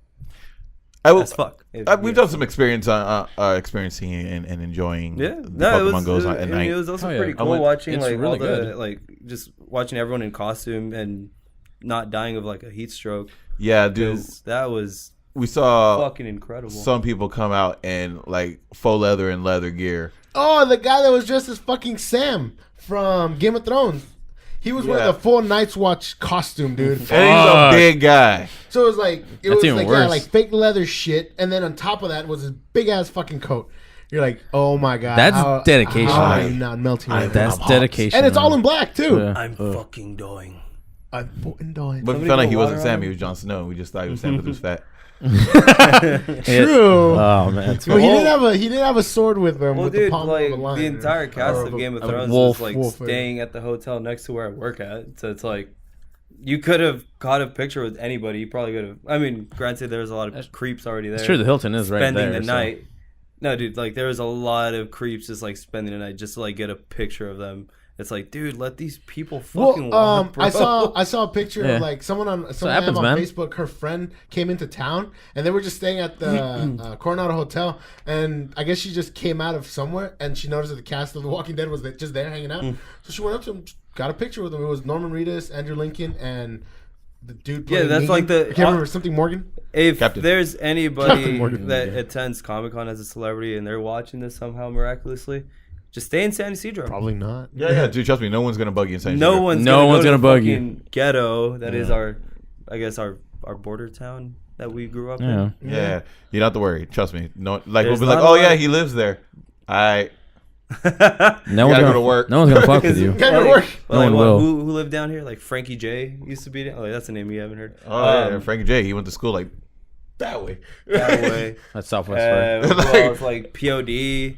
as fuck. We've done some experiencing and enjoying. Yeah, the no, Pokemon it was. Goes It, at I mean, night. it was also Oh, yeah. pretty I cool went- watching it's like really all the good. like just watching everyone in costume and not dying of like a heat stroke. Yeah, dude. 'Cause that was We saw fucking incredible. some people come out in like faux leather and leather gear. Oh, the guy that was dressed as fucking Sam from Game of Thrones. He was wearing Yeah. a full Night's Watch costume, dude. And he's a Fuck. big guy. So it was like That's even like worse. like fake leather shit, and then on top of that was his big ass fucking coat. You're like, oh my god, That's dedication. How are you not melting? right now? That's dedication. And it's all man. in black too. Yeah. I'm fucking dying. I'm fucking dying. But we Somebody found out put he wasn't water Sam. on He was Jon Snow. We just thought he was Sam because he was fat. True. Oh man, it's But he didn't have a sword with him. Well, with dude, the palm like of a lion. the entire cast Or of Game of a Thrones wolf. is like Wolf, staying at the hotel next to where I work at. So it's like you could have caught a picture with anybody. You probably could have. I mean, granted, there's a lot of creeps already there. It's true. The Hilton is right spending there. the so- night. No, dude, like there was a lot of creeps just like spending the night just to like get a picture of them. It's like, dude, let these people fucking walk, bro. I saw a picture of like someone on Facebook. Her friend came into town and they were just staying at the Coronado Hotel, and I guess she just came out of somewhere and she noticed that the cast of The Walking Dead was just there hanging out. So she went up to him, got a picture with them. It was Norman Reedus, Andrew Lincoln, and the dude. Yeah, that's Negan. like the. I can't remember something Morgan. If Captain. there's anybody that attends Comic-Con as a celebrity and they're watching this somehow miraculously, just stay in San Ysidro. Probably not. Yeah, dude, trust me, no one's gonna bug you in San Ysidro. No one's gonna bug you. Ghetto, that is our border town that we grew up in. Yeah, you don't have to worry. Trust me. No, like There's we'll be like, oh yeah, he lives there. No one's go to work. No one's gonna fuck with you. Gotta work. No one will. Who lived down here? Like Frankie J used to be down. Oh, that's a name you haven't heard. Oh yeah, Frankie J. He went to school like that way. That way. That's Southwest. Who else? Like POD.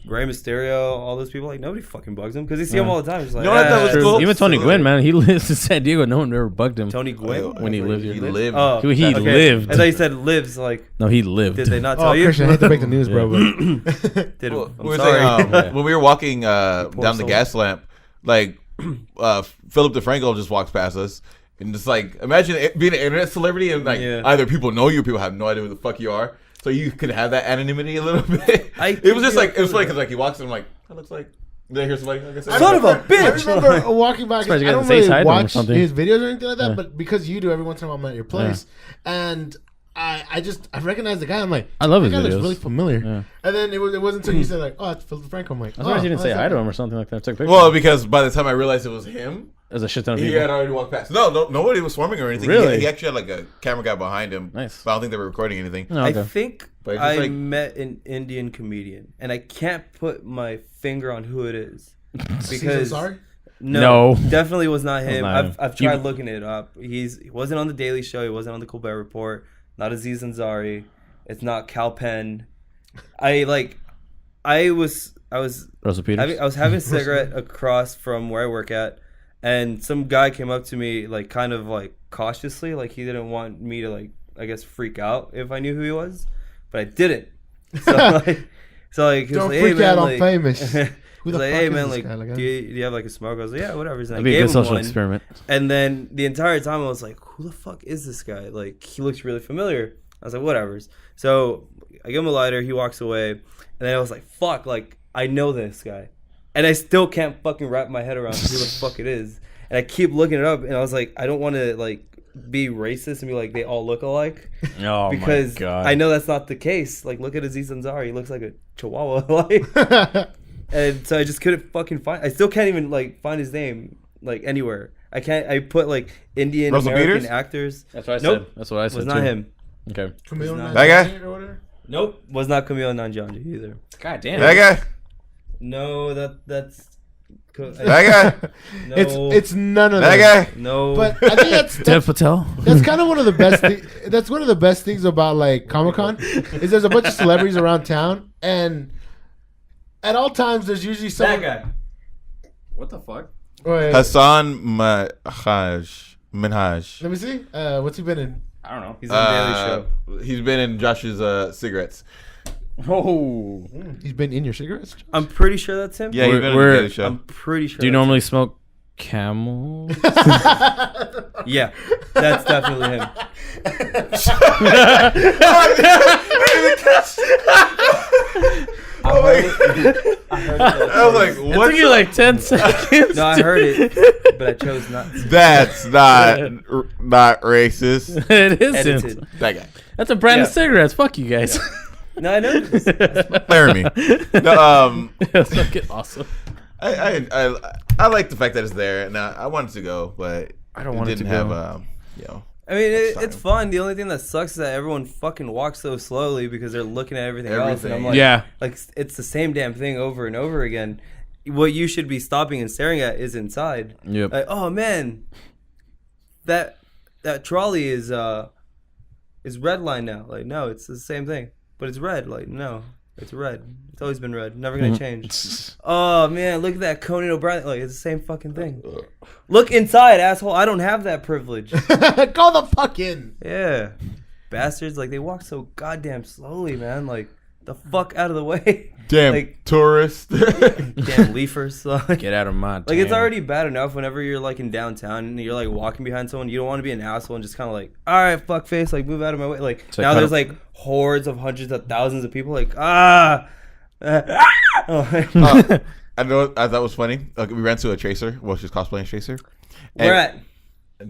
Rey Mysterio, all those people, like nobody fucking bugs him because they see him all the time. It's like, You know what that was cool? Even Tony Gwynn, man, he lives in San Diego. No one ever bugged him. Tony Gwynn when he lived here. He lived. Oh, He okay. lived. I thought you said lives. Like, No, he lived. did they not tell you? Kristian, I hate to break the news, bro. But Did Well, I'm we were sorry. saying, when we were walking down the soul. gas lamp, like Philip DeFranco just walks past us, and just like imagine being an internet celebrity and like either people know you, or people have no idea who the fuck you are, so you could have that anonymity a little bit. It was just like it was funny because like he walks and I'm like, that looks like. Did I hear somebody? Like I said, Son of a bitch! I remember walking back. Surprised you I guys don't say really hi to him or watch something. his videos or anything like that, but because you do, every once in a while I'm at your place, and I recognized the guy. I'm like, I love that his guy looks videos. really familiar. Yeah. And then it wasn't until you said like, oh, it's Philip DeFranco. I'm like, I'm surprised you didn't say that's hi to that him or something like that. I took a picture. well, because by the time I realized it was him, There's a shit ton of he people. had already walked past. No, nobody was swarming or anything. Really? He actually had like a camera guy behind him. Nice. But I don't think they were recording anything. Oh, okay. I think But it's just I like- met an Indian comedian, and I can't put my finger on who it is Caesar because Sorry? No. definitely was not him. not him. I've tried looking it up. He wasn't on the Daily Show. He wasn't on the Colbert Report. Not Aziz Ansari. It's not Cal Penn. I was Russell Peters. I was having a cigarette across from where I work at, and some guy came up to me like kind of like cautiously, like he didn't want me to like I guess freak out if I knew who he was, but I didn't. So like he was Don't like, freak hey, man, out, I'm like, famous. He Who was the like, fuck hey is man, this like, guy? Like, do you have like a smoke? I was like, yeah, whatever. And I That'd be a gave good him social one. experiment. And then the entire time I was like, who the fuck is this guy? Like, he looks really familiar. I was like, whatever. So I give him a lighter. He walks away. And then I was like, fuck, like, I know this guy. And I still can't fucking wrap my head around who the fuck it is. And I keep looking it up. And I was like, I don't want to, like, be racist and be like, they all look alike. Oh, Because my God. I know that's not the case. Like, look at Aziz Ansari. He looks like a chihuahua. Like, and so I just couldn't fucking find. I still can't even like find his name like anywhere. I can't. I put like Indian Russell American Peters? actors. That's what I Nope. said. That's what I said. Was not too. him. Okay. Camille That guy? or whatever? Nope. Was not Camille Nanjiani either. God damn. That guy? No, that's. That guy? No, It's none of That that. guy? No. But I think that's Dev Patel. that's kind of one of the best. That's one of the best things about like Comic-Con is there's a bunch of celebrities around town, and at all times there's usually someone. that guy. What the fuck? Wait, Hassan Minhaj. let me see. What's he been in? I don't know. He's on Daily Show. He's been in Josh's cigarettes. Oh. He's been in your cigarettes. I'm pretty sure that's him. Yeah, he's been on the We're- Daily Show. I'm pretty sure. Do you that's normally smoke Camel? him. Yeah, that's definitely him. I was like, It what? took you like 10 seconds. No, I heard it, but I chose not to. That's not racist. It isn't. Edited. That guy. That's a brand of Yeah. cigarettes. Fuck you guys. No, I know this. Laramie. No, That's fucking awesome. I like the fact that it's there, and I wanted to go, but I don't want it to didn't have go. you know. I mean, Time. it's fun. The only thing that sucks is that everyone fucking walks so slowly because they're looking at everything else. And I'm like, Yeah. like it's the same damn thing over and over again. What you should be stopping and staring at is inside. Yep. Like, oh man, that trolley is red line now. Like, no, it's the same thing, but it's red. Like, no, it's red. It's always been red. Never gonna change. Oh man, look at that Conan O'Brien. Like, it's the same fucking thing. Look inside, asshole. I don't have that privilege. Go the fuck in. Yeah. Bastards, like they walk so goddamn slowly, man. Like the fuck out of the way. Damn like, tourist. Damn leafers. Get out of my like it's already bad enough whenever you're like in downtown and you're like walking behind someone. You don't want to be an asshole and just kind of like, all right, fuck face, like move out of my way. Like so now there's like hordes of hundreds of thousands of people. Like I know. I thought it was funny. We ran to a Tracer. Well, she's cosplaying Tracer. Where at?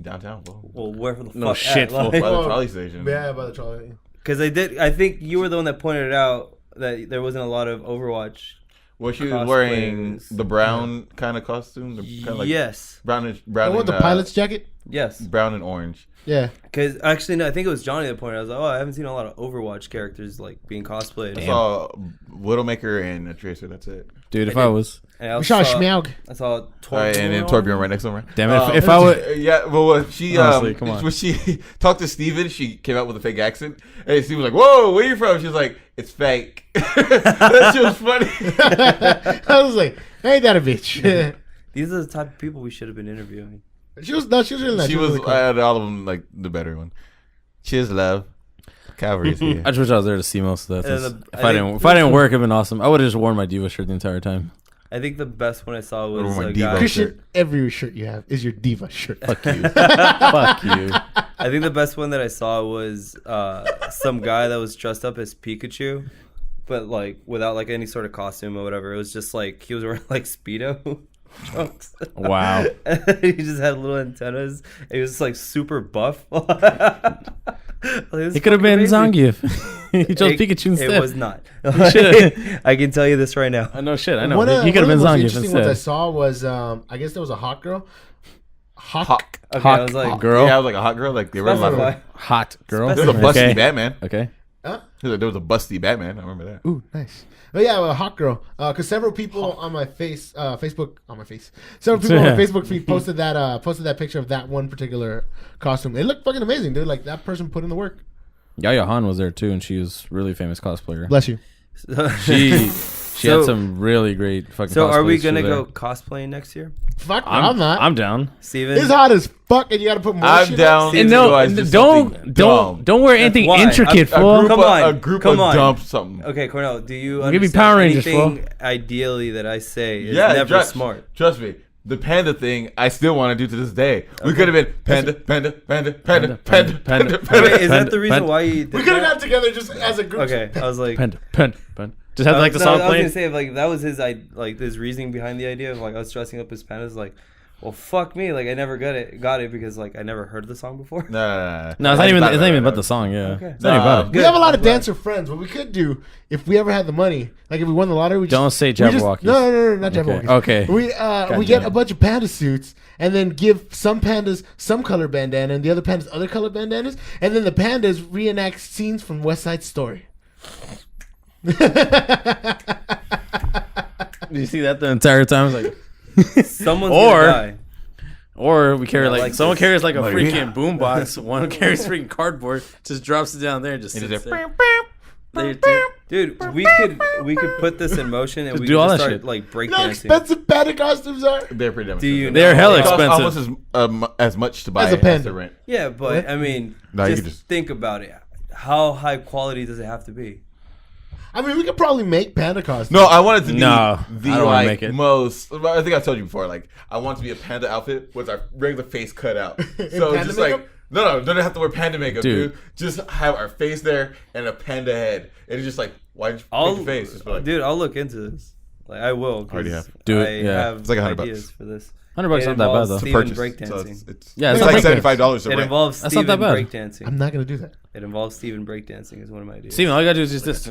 Downtown. Well, where the fuck? No shit. By the trolley station. Yeah, by the trolley. Because I think you were the one that pointed it out that there wasn't a lot of Overwatch. Well, she was wearing the brown kind of costume. Kind of like yes. Brown. I want the pilot's jacket. Yes. Brown and orange. Yeah. Because actually, no, I think it was Johnny that pointed out. I was like, I haven't seen a lot of Overwatch characters like being cosplayed. I saw Widowmaker and a Tracer. That's it. Dude, if I was... We saw Schmeaug. I saw Torbjorn. And then Torbjorn right next to him, right? Damn it, if I would... Yeah, well, she... Honestly, come on. When she talked to Steven, she came out with a fake accent. And Steven was like, whoa, where are you from? She was like, it's fake. That shit was funny. I was like, ain't that a bitch? These are the type of people we should have been interviewing. She was really nice. She was really cool. out of all of them, like, the better one. Cheers, love. Cavalry's here. I just wish I was there to see most of that. And If I didn't work, it'd been awesome. I would have just worn my Diva shirt the entire time. I think the best one I saw was my a Diva guy. Christian, every shirt you have is your diva shirt. Fuck you. Fuck you. I think the best one that I saw was some guy that was dressed up as Pikachu, but like without like any sort of costume or whatever. It was just like he was wearing like Speedo trunks. Wow. He just had little antennas. And he was just like super buff. He could have been Zangief. He chose Pikachu instead. It was not. should've. I can tell you this right now. I know shit. I know. One He could have been of the most Zangief interesting ones I instead. saw was, I guess there was a hot girl. Hawk. Okay, I was like, Hawk girl. Yeah, I was like a hot girl. Like, they were specify. Hot girl. There was a busty Okay. Batman. Okay. There was a busty Batman. I remember that. Ooh, nice. But yeah, a hot girl. Because several people on my Facebook, several people on my Facebook feed posted that picture of that one particular costume. It looked fucking amazing, dude. Like that person put in the work. Yaya Han was there too, and she was really famous cosplayer. Bless you. She had some really great fucking. So are we cosplays gonna through go there. cosplaying next year? Fuck, I'm not. I'm down. Steven? It's hot as fuck, and you got to put more. I'm shit down. on. And Don't wear anything why. intricate, A fool. group Come of on. dump something. Okay, Cornell, do you Give me understand Power Rangers, anything ideally that I say is Yeah, never smart? Trust me. The panda thing, I still want to do to this day. We could have been panda. Wait, is that the reason why you did We could have that? got together just as a group. Okay, I was like... Pen. Just have like the song I was playing. gonna say like that was his reasoning behind the idea of like us dressing up as pandas. Like, well, fuck me. Like I never got it because like I never heard the song before. No, It's not even about the song. Yeah, Okay. it's not even about it. We have a lot of dancer friends. What we could do if we ever had the money, like if we won the lottery, we just, Don't say we just- Jabberwockies. No, not Jabberwockies. Okay. We get a bunch of panda suits and then give some pandas some color bandana and the other pandas other color bandanas, and then the pandas reenact scenes from West Side Story. Did you see that the entire time? I was like, Someone's gonna die. or we carry I like like someone this. carries like a Like, freaking boombox. One carries freaking cardboard, just drops it down there, and just And sits it's there. Dude, we could put this in motion and Just we do could all just that start shit. like You know how breakdancing. expensive panda costumes are? They're pretty damn Do you expensive. They're hella It costs expensive. almost as much to buy As a as panda. to rent. Yeah, but I mean, No, you just, could just- think about it. How high quality does it have to be? I mean, we could probably make panda costumes. No, I wanted to be No, I the don't wanna like make it. most. I think I told you before. Like, I want to be a panda outfit with our regular face cut out. So panda just makeup? like no, don't have to wear panda makeup, Dude. dude. Just have our face there and a panda head. And it's just like, why did you make your face? Just be like, Dude, I'll look into this. Like I will. 'cause Already have. Do it, I yeah. have It's like $100 ideas for this. $100 It not that bad involves though. Steven purchase. So breakdancing. it's Yeah, it's it's like not breakdance. $75 to It rent. involves That's not Steven that bad. breakdancing. I'm not gonna do that. It involves Steven breakdancing is one of my ideas. Steven, all you gotta do is just this.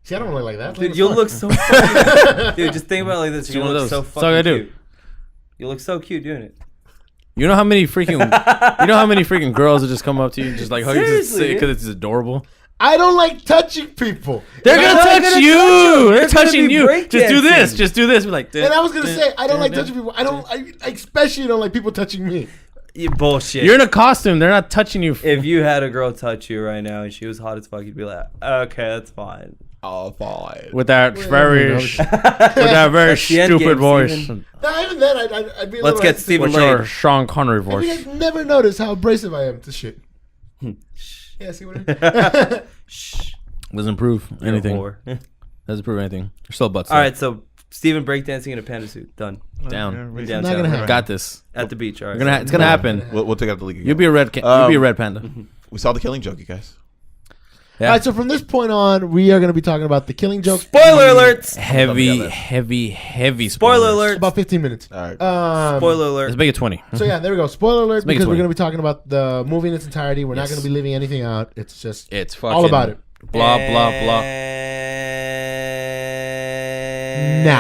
See, I don't look like that. Dude, you'll look so fucking... Dude, just think about it like this. Just You'll one of look those. so That's all I fucking do. cute. You look so cute doing it. You know how many freaking girls will just come up to you and just like hug you Seriously, because it's adorable. I don't like touching people. They're And gonna I- touch you. They're They're gonna touching be you. Just do this. breakdancing. Just do this. Be like, And I was gonna say I don't like touching people. I especially don't like people touching me. You bullshit. You're in a costume. They're not touching you. If you had a girl touch you right now and she was hot as fuck, you'd be like, okay, that's fine. Oh, fine. With that Well, very, you know. with that very That's the end stupid game, voice. Steven. No, even then, I'd be a Let's little get hesitant. Steven With your laid. Sean Connery Have you voice. guys never noticed how abrasive I am to shit? Yeah, see what I mean? Shh. Doesn't prove anything. Whore. Doesn't prove anything. You're still butts. All right, so Steven breakdancing in a panda suit. Done. Down. Yeah, Downtown. Not gonna happen. Got this. At the beach. All right. It's gonna happen. We'll take out the league again. You'll be a red. You'll be a red panda. We saw The Killing Joke, you guys. Yeah. All right, so from this point on, we are going to be talking about The Killing Joke. Spoiler alerts. Heavy. Spoiler alert. About 15 minutes. All right. Spoiler alert. Let's make it 20. So yeah, there we go. Spoiler alert, make it because we're 20. going to be talking about the movie in its entirety. We're not Yes. going to be leaving anything out. It's just It's fucking all about it. Blah blah blah.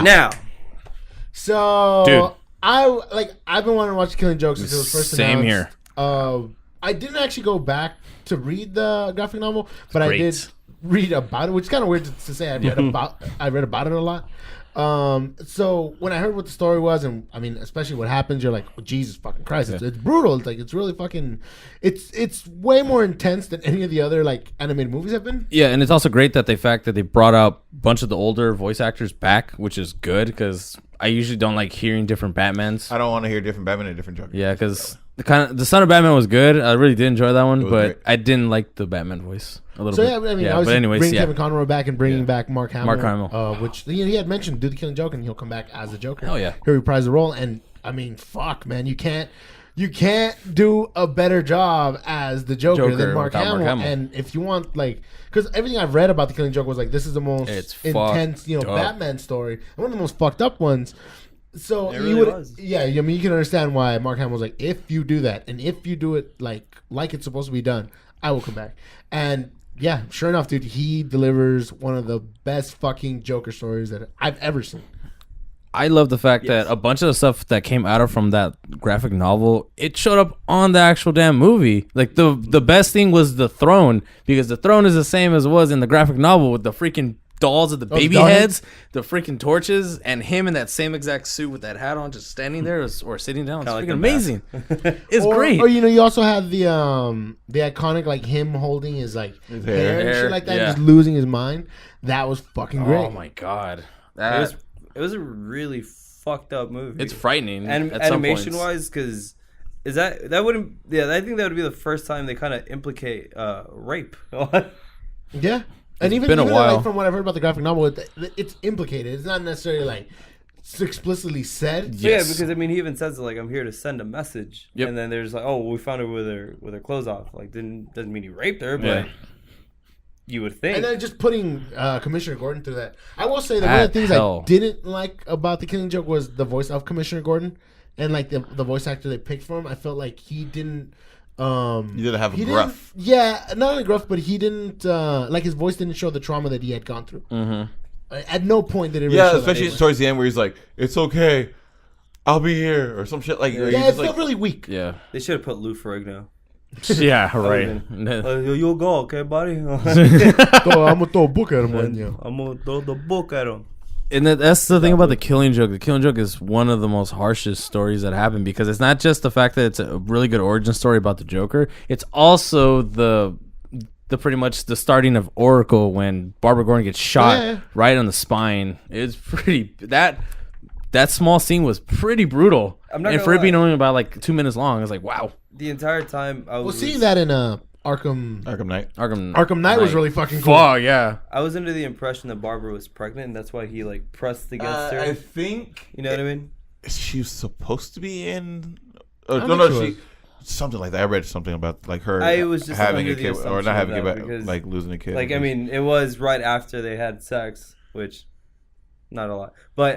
Now. So Dude. I've been wanting to watch The Killing Joke since it was first Same announced. here. I didn't actually go back to read the graphic novel, but I Great. did read about it, which is kind of weird to say. I read about it a lot. So when I heard what the story was, and I mean, especially what happens, you're like, oh, Jesus fucking Christ, it's brutal. It's like, it's really fucking, it's way more intense than any of the other like animated movies have been. Yeah, and it's also great that they brought out a bunch of the older voice actors back, which is good because I usually don't like hearing different Batmans. I don't want to hear different Batman and different Joker. Yeah, because the Son of Batman was good. I really did enjoy that one, but great. I didn't like the Batman voice a little So bit. yeah, I mean, but obviously anyways, bringing yeah. Kevin Conroy back and bringing back Mark Hamill. Mark Hamill. Which he had mentioned, do The Killing Joke, and he'll come back as the Joker. Hell yeah. He'll reprise the role, and I mean, fuck, man, you can't do a better job as the Joker than Mark without Mark Hamill. Hamill. And if you want, like, because everything I've read about The Killing Joke was like, this is the most It's intense, fucked up. Batman story, and one of the most fucked up ones. So It you really would, was. yeah. I mean, you can understand why Mark Hamill was like, if you do that, and if you do it like it's supposed to be done, I will come back. And yeah, sure enough, dude, he delivers one of the best fucking Joker stories that I've ever seen. I love the fact that a bunch of the stuff that came out of from that graphic novel, it showed up on the actual damn movie. Like the best thing was the throne, because the throne is the same as it was in the graphic novel with the freaking dolls of the baby doll heads, the freaking torches, and him in that same exact suit with that hat on, just standing there or sitting down. It's Kinda like freaking the amazing. It's great. Or you also had the iconic like him holding his like hair and shit like that, yeah. and just losing his mind. That was fucking great. Oh my god, It was a really fucked up movie. it's frightening. And at some animation points. wise, because that wouldn't, I think that would be the first time they kind of implicate rape. Yeah. And even been a while. like, from what I've heard about the graphic novel, it's implicated. It's not necessarily like it's explicitly said. Yes. Yeah, because I mean, he even says like, "I'm here to send a message," Yep. and then there's like, "Oh, we found her with her clothes off." Like, doesn't mean he raped her, but Yeah. you would think. And then just putting Commissioner Gordon through that. I will say that one of the things hell. I didn't like about The Killing Joke was the voice of Commissioner Gordon, and like the voice actor they picked for him. I felt like he didn't. You didn't have a he gruff. didn't- Yeah, not only gruff, but he didn't like his voice didn't show the trauma that he had gone through. Mm-hmm. At no point did it. Really Yeah, show especially that. towards the end where he's like, "It's okay, I'll be here," or some shit like. Yeah, he's it just felt like, really weak. Yeah. They should have put Lou Ferrigno. Yeah. Right. You'll go, okay, buddy. So I'm gonna throw a book at him right now. I'm gonna throw the book at him. And that's the thing about The Killing Joke. The Killing Joke is one of the most harshest stories that happen, because it's not just the fact that it's a really good origin story about the Joker. It's also the pretty much the starting of Oracle when Barbara Gordon gets shot right on the spine. It's pretty that small scene was pretty brutal. I'm not and gonna for it being lie. only about like 2 minutes long, I was like, wow. The entire time I Well, was seeing that in Arkham Knight. Arkham Knight was really fucking cool. Oh yeah. I was under the impression that Barbara was pregnant, and that's why he like pressed against her. I think You know what I mean? she was supposed to be in. I No, don't no, think she she. Something like that. I read something about like her I was just having under a the kid, or assumption not having a of that kid, but because, like losing a kid. Like, I mean, it was right after they had sex, which not a lot, but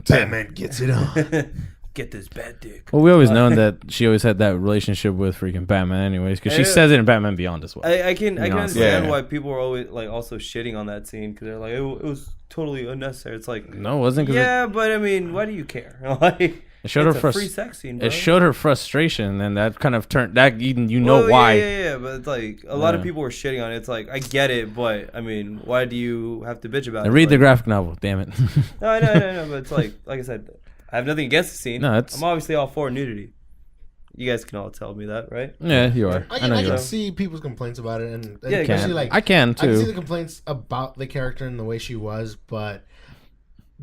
Batman gets it on. get this bad dick. Well, we always known that she always had that relationship with freaking Batman, anyways, because she says it in Batman Beyond as well. I can honest. understand Yeah. why people were always like also shitting on that scene because they're like it was totally unnecessary. It's like No, it wasn't. 'Cause yeah, but I mean, why do you care? Like, it showed it's her a free sex scene. Bro. It showed her frustration, and that kind of turned that you know Well, why. Yeah, but it's like a lot of Yeah. people were shitting on it. It's like I get it, but I mean, why do you have to bitch about it? And read the Like, graphic novel. Damn it. No, I know, but it's like I said, I have nothing against the scene. No, it's- I'm obviously all for nudity. You guys can all tell me that, right? Yeah, you are. I I know you can are. see people's complaints about it, and Yeah, especially Can. like I can I can see the too. complaints about the character and the way she was, but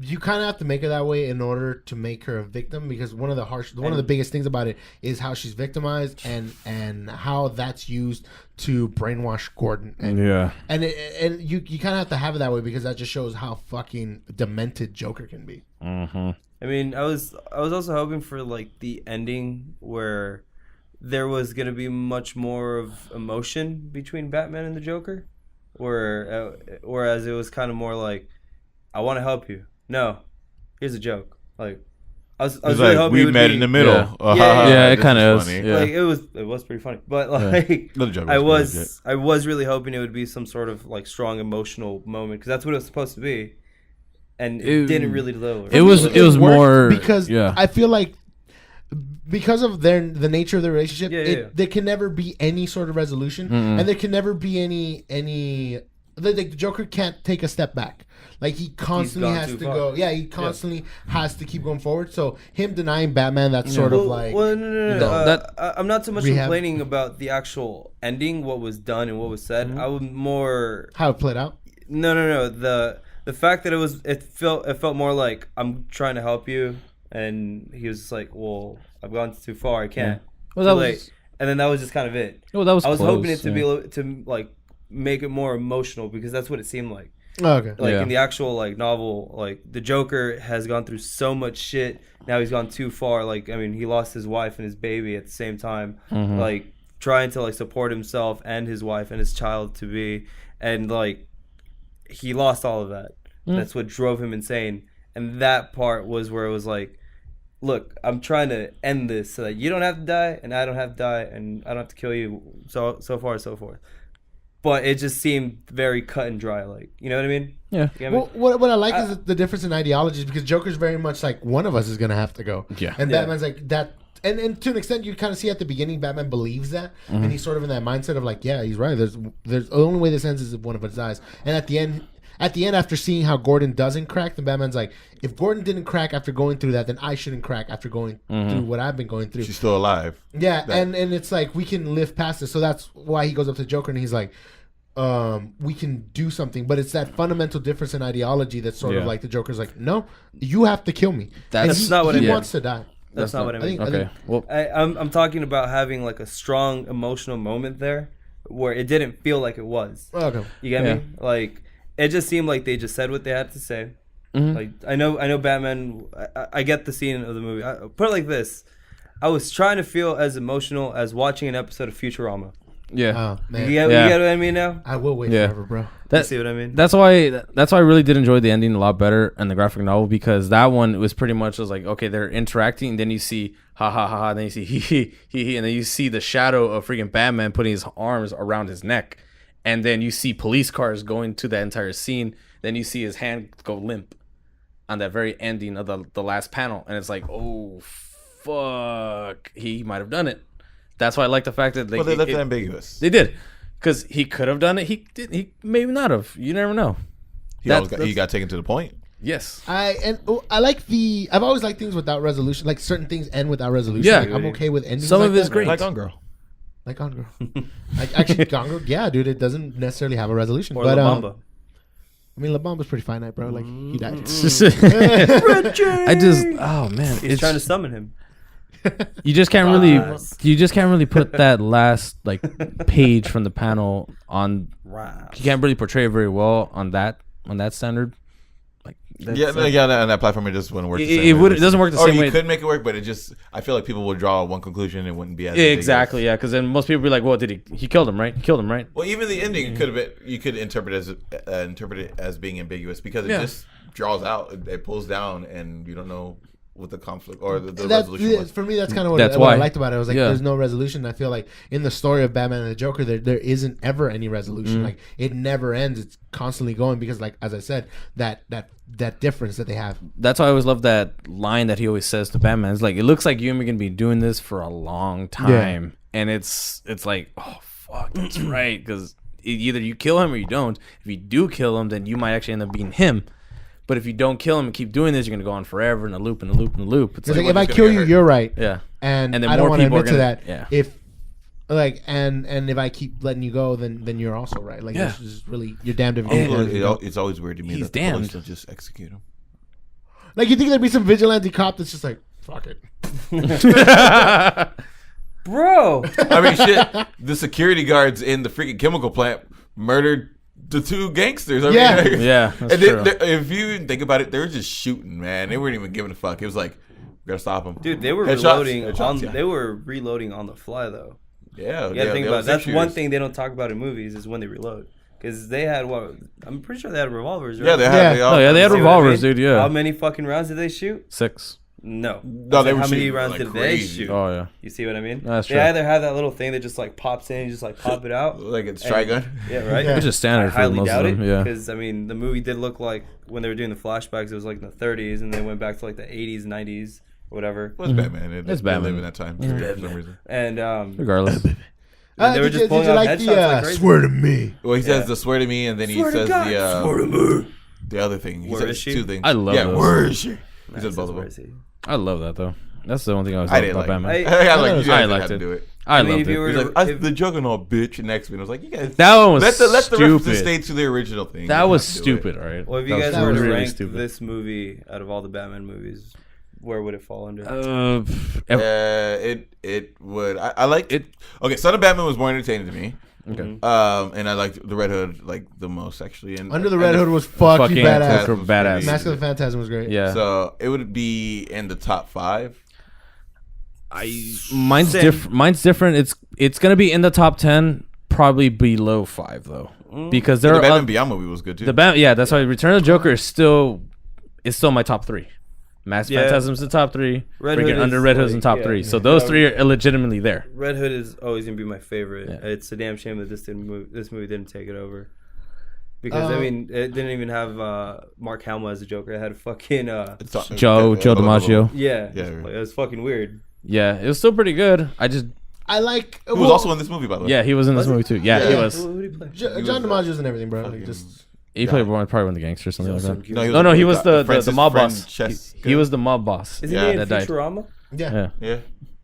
you kind of have to make her that way in order to make her a victim, because one of the biggest things about it is how she's victimized and how that's used to brainwash Gordon. And you kind of have to have it that way, because that just shows how fucking demented Joker can be. Mm-hmm. I mean, I was also hoping for like the ending where there was gonna be much more of emotion between Batman and the Joker, whereas it was kind of more like, I want to help you. No, here's a joke. Like, I was really like hoping we it would met be, in the middle. It kind of is. Yeah. Like it was pretty funny, but like I was really hoping it would be some sort of like strong emotional moment, because that's what it was supposed to be, and it didn't really deliver. It was more because I feel like, because of the nature of the relationship, there can never be any sort of resolution, and there can never be any. The Joker can't take a step back. Like, he constantly has to go. Yeah, he constantly has to keep going forward. So him denying Batman, that's sort of like. Well, no. I'm not so much complaining about the actual ending, what was done and what was said. Mm-hmm. I would more how it played out. No. The fact that it felt more like, I'm trying to help you, and he was just like, well, I've gone too far. I can't. Well, that was, and then that was just kind of it. Oh, that was. I was hoping it to be to like make it more emotional, because that's what it seemed like. Oh, okay. Like in the actual like novel, like the Joker has gone through so much shit. Now he's gone too far. Like, I mean, he lost his wife and his baby at the same time. Mm-hmm. Like, trying to like support himself and his wife and his child to be, and like he lost all of that. That's what drove him insane. And that part was where it was like, look, I'm trying to end this so that you don't have to die, and I don't have to die, and I don't have to kill you. So far, so forth. But it just seemed very cut and dry, like, you know what I mean? Yeah. You know well, what I like is the difference in ideologies, because Joker's very much like, one of us is gonna have to go. Yeah. And Batman's like that, and to an extent, you kind of see at the beginning, Batman believes that, and he's sort of in that mindset of like, yeah, he's right. There's the only way this ends is if one of us dies. And at the end, after seeing how Gordon doesn't crack, then Batman's like, if Gordon didn't crack after going through that, then I shouldn't crack after going through what I've been going through. She's still alive. Yeah, and it's like, we can live past this. So that's why he goes up to Joker and he's like, we can do something. But it's that fundamental difference in ideology that's sort of like, the Joker's like, no, you have to kill me. That's not what he wants to die. That's not what I mean. Okay. Well, I'm talking about having like a strong emotional moment there where it didn't feel like it was. Okay. You get me? Like, it just seemed like they just said what they had to say. Mm-hmm. Like, I know Batman. I get the scene of the movie. I put it like this: I was trying to feel as emotional as watching an episode of Futurama. Yeah. Oh, man. You get what I mean now? I will wait forever, bro. You see what I mean? That's why I really did enjoy the ending a lot better in the graphic novel, because that one was pretty much was like, okay, they're interacting, and then you see ha ha ha ha, and then you see he, and then you see the shadow of freaking Batman putting his arms around his neck, and then you see police cars going to that entire scene. Then you see his hand go limp on that very ending of the last panel, and it's like, oh fuck, he might have done it. That's why I like the fact that they left it ambiguous. They did, because he could have done it. He did. He maybe not have. You never know. He got taken to the point. Yes. I've always liked things without resolution. Like, certain things end without resolution. Yeah. Like, I'm okay with endings. Some like of it's that. great. Like Gone Girl. Like Gone Girl. Actually, Gone Girl, yeah, dude, it doesn't necessarily have a resolution. Or but La Bamba. I mean, La Bamba's pretty finite, bro. Like, he died. Oh man, He's trying to summon him. You just can't really put that last like page from the panel on. You can't really portray it very well on that standard. Like, on that platform it just wouldn't work. It doesn't work the same way. Or you could make it work, but it just, I feel like people would draw one conclusion and it wouldn't be as exactly, yeah, because then most people would be like, well, did he killed him, right? He killed him, right? Well, even the ending could have been, you could interpret it as being ambiguous, because it just draws out, it pulls down, and you don't know what the conflict or the resolution was. For me, that's kind of what I liked about it. I was like, there's no resolution. I feel like in the story of Batman and the Joker, there isn't ever any resolution. Like, it never ends. It's constantly going, because, like, as I said, that difference that they have. That's why I always love that line that he always says to Batman. It's like, it looks like you're going to be doing this for a long time. And it's like, oh, fuck, that's right. Because either you kill him or you don't. If you do kill him, then you might actually end up being him. But if you don't kill him and keep doing this, you're gonna go on forever in a loop and a loop and a loop. It's like if I kill you, you're right. Yeah. And then I don't want to admit to that. Yeah. If like and if I keep letting you go, then you're also right. Like, this is really, you're damned if you do. It's always weird to me He's that the damned. police don't just execute him. Like, you think there'd be some vigilante cop that's just like, fuck it. Bro. I mean, shit. The security guards in the freaking chemical plant murdered the two gangsters. I mean, Yeah, that's and true. if you think about it, they were just shooting, man. They weren't even giving a fuck. It was like, we gotta stop them. Dude, they were They were reloading on the fly though. Yeah, You gotta think about it. That's one thing they don't talk about in movies is when they reload. Because they had I'm pretty sure they had revolvers, right? Yeah, they had. Yeah. They had revolvers, dude. Yeah. How many fucking rounds did they shoot? 6. No. They were how many shooting rounds like did crazy. they shoot? Oh yeah. You see what I mean? That's they true. either have that little thing that just like pops in and just like pop it out. Like a strike gun. Yeah, right? Yeah. Which is standard I for highly most doubt of it. them. Yeah. Because, I mean, the movie did look like when they were doing the flashbacks, it was like in the 30s and they went back to like the 80s, 90s, or whatever. Well, it's Batman. It's They Batman. live in that time period for some reason. And Regardless. they were just pulling you out like headshots the like crazy. swear to me? Well, he says Yeah. the swear to me, and then he Swear to says God, swear to me. the other thing. He Where says is she? two things. I love those. where is she? He Nice, says both of where them. is he? I love that though. That's the only thing I was I about didn't like Batman. it. I like you guys I had liked to it. do it. I mean, loved if you it. were He's to- like, if- the Juggernaut, bitch. And next one, I was like, you guys. That one was let the references stupid. stay to the original thing. That You was have to do it. stupid, alright? Well, if you That guys was were to really rank stupid. this movie out of all the Batman movies, where would it fall under? It would. I liked it. Okay, Son of Batman was more entertaining to me. Okay. And I liked the Red Hood like the most actually. And Under the Red Hood was fucking badass. Phantasm was badass. pretty- Mask of the Phantasm was great. Yeah. So it would be in the top 5. Mine's different. Mine's different. It's gonna be in the top 10, probably below 5 though, because there The are Batman Beyond movie was good too. Yeah, that's why Return of the Joker is still my top 3. Mask Yeah. Phantasm's the top 3. Red Hood Under is Red Hood's in like- top yeah, 3. So yeah. those 3 are illegitimately there. Red Hood is always gonna be my favorite. Yeah. It's a damn shame that this movie didn't take it over. Because I mean, it didn't even have Mark Hamill as a Joker. It had fucking Joe DiMaggio. yeah, Yeah. Like, it was fucking weird. Yeah, it was still pretty good. I like. Who was also in this movie by the way. Yeah, he was in this movie too. Yeah, he Yeah. was. Who did he play? John DiMaggio's and everything, bro. Like, just He played probably one of the gangsters, something like that. No, He was the Francis mob boss. Francesca. He was the mob boss. Isn't Yeah, he in that died. Futurama? yeah. Yeah, Yeah.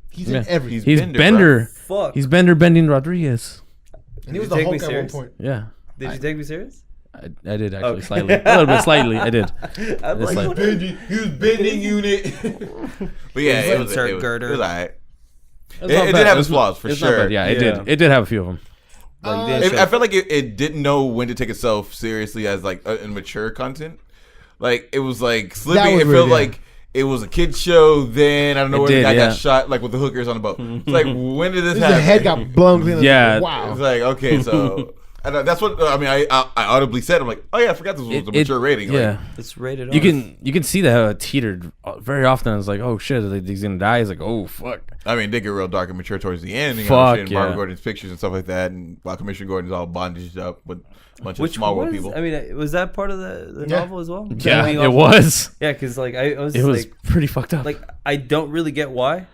He's Yeah. in everything. he's Bender, Bender. Fuck. He's Bender Bending Rodriguez. And he was Did the you take me Hulk at one serious? point. Yeah, Did you take me serious? I did actually Okay. slightly, a little bit slightly. I did. I'm It's like- what- He was bending unit. But yeah, it was Insert it was, girder. it was alright. It's not It did bad. have its It's not- flaws for it's not sure. bad. Yeah, it Yeah. did. It did have a few of them. Like, they didn't show- I felt like it didn't know when to take itself seriously as like immature content. Like it was like Slippy. That was It felt weird, yeah. like it was a kid's show. Then I don't know It where the did, guy yeah. got shot, like with the hookers on the boat. It's like when did this His happen? head got blown clean. Yeah. Wow. It's like okay, so that's what I mean. I audibly said, I'm like, oh yeah, I forgot this was a mature rating. Like, Yeah, It's rated. you R. can see that how it teetered very often. It's like, oh shit, he's gonna die. He's like, oh fuck. I mean, they get real dark and mature towards the end. You know, Fuck, shit, and Barbara yeah. Gordon's pictures and stuff like that, and while Commissioner Gordon's all bondaged up with a bunch of Which small world was? people. I mean, was that part of the Yeah. novel as well? Yeah, Being it off- was. Yeah, because like I was It was like, pretty fucked up. I don't really get why,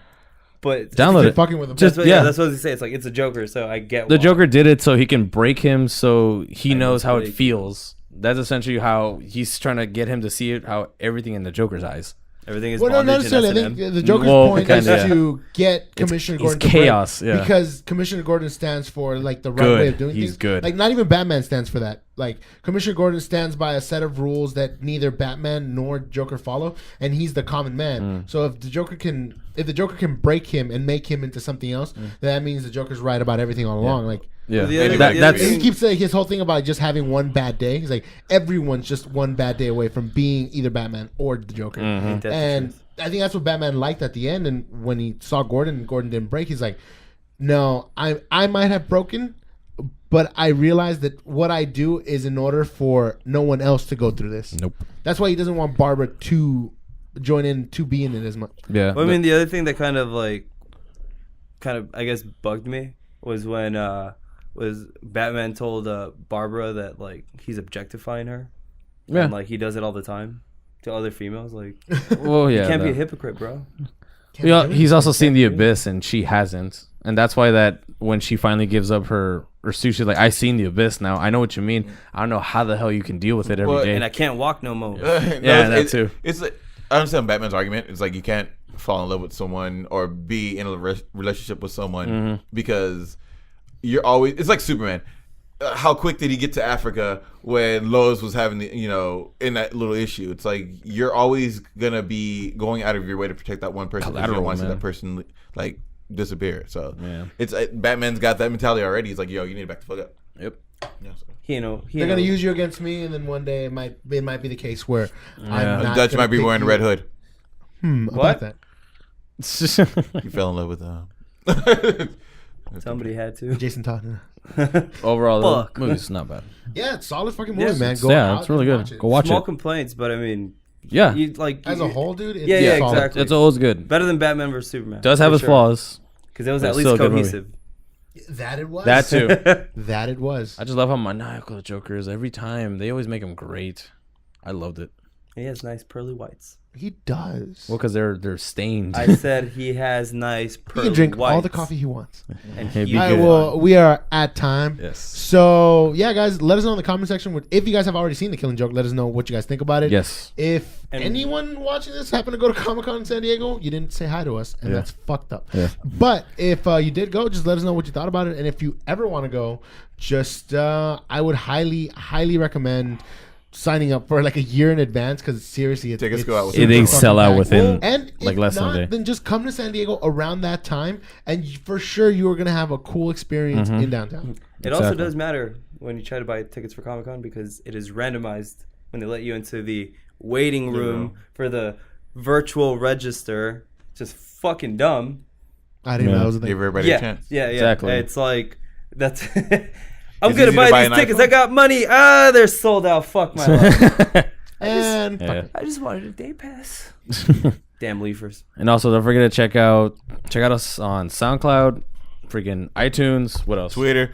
but Download Keep it. fucking with him. Just- that's what, yeah. that's what they say. It's like it's a Joker, so I get The why. Joker did it so he can break him, so he knows how it break. feels. That's essentially how he's trying to get him to see it, how everything in the Joker's eyes. Everything is Well, not bondage necessarily. I and think S&M. the Joker's Well, point kinda, is yeah. to get Commissioner it's Gordon to chaos, break, yeah. because Commissioner Gordon stands for like the right Good. way of doing He's things. good. Like not even Batman stands for that. Like Commissioner Gordon stands by a set of rules that neither Batman nor Joker follow, and he's the common man. So if the Joker can break him and make him into something else, then that means the Joker's right about everything all along. Like. Yeah, The other- the that's other He keeps saying his whole thing about just having one bad day. He's like, everyone's just one bad day away from being either Batman or the Joker. Ain't that the And truth? I think that's what Batman liked at the end. And when he saw Gordon and Gordon didn't break, he's like, no, I might have broken, but I realized that what I do is in order for no one else to go through this. Nope. That's why he doesn't want Barbara to join in, to be in it as much. Yeah. Well, I mean, the other thing that kind of I guess bugged me was when was Batman told Barbara that like he's objectifying her. Yeah. And like he does it all the time to other females. Like well, yeah. you can't be a that- hypocrite, bro. He's also seen the abyss and she hasn't, and that's why that when she finally gives up her suit, she's like, "I seen the abyss now. I know what you mean. I don't know how the hell you can deal with it every Well, day." And I can't walk no more. that too. It's like, I understand Batman's argument. It's like you can't fall in love with someone or be in a relationship with someone because you're always. It's like Superman. how quick did he get to Africa when Lowe's was having the, in that little issue? It's like you're always gonna be going out of your way to protect that one person. You don't want to see that person like disappear. So it's Batman's got that mentality already. He's like, yo, you need to back the fuck up. Yep. Yeah, so. They're gonna use you against me, and then one day it might be the case where I'm not Dutch might be wearing a red hood. About that. You fell in love with Somebody had to. Jason Todd. Overall, the movie's not bad. Yeah, it's a solid fucking movie, man. It's really good. Go watch Small it. complaints, but I mean, as a whole, dude. It's exactly. It's always good. Better than Batman vs Superman. Does have its flaws because it was at least cohesive. That it was. That too. That it was. I just love how maniacal the Joker is every time. They always make him great. I loved it. He has nice pearly whites. He does. Well, because they're stained. I said he has nice pearly whites. He can drink all the coffee he wants. And all right, well, we are at time. Yes. So, yeah, guys, let us know in the comment section. If you guys have already seen The Killing Joke, let us know what you guys think about it. Yes. If anyone watching this happened to go to Comic-Con in San Diego, you didn't say hi to us, and that's fucked up. Yeah. But if you did go, just let us know what you thought about it. And if you ever want to go, just I would highly, highly recommend signing up for like a year in advance because seriously, tickets go out. They sell out within like less than a day. Then just come to San Diego around that time, and for sure you are gonna have a cool experience in downtown. It also does matter when you try to buy tickets for Comic-Con because it is randomized when they let you into the waiting room for the virtual register. Just fucking dumb. I didn't know that was a thing. Give everybody a chance. Yeah, exactly. It's like that's. I'm gonna buy these tickets. I got money. They're sold out. Fuck my life. I just wanted a day pass. Damn leafers. And also, don't forget to check out us on SoundCloud, freaking iTunes. What else? Twitter,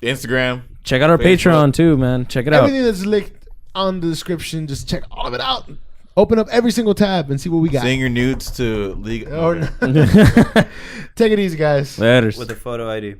Instagram. Check out our Patreon too, man. Check it out. Everything that's linked on the description. Just check all of it out. Open up every single tab and see what we got. Send your nudes to League. Take it easy, guys. Later. With a photo ID.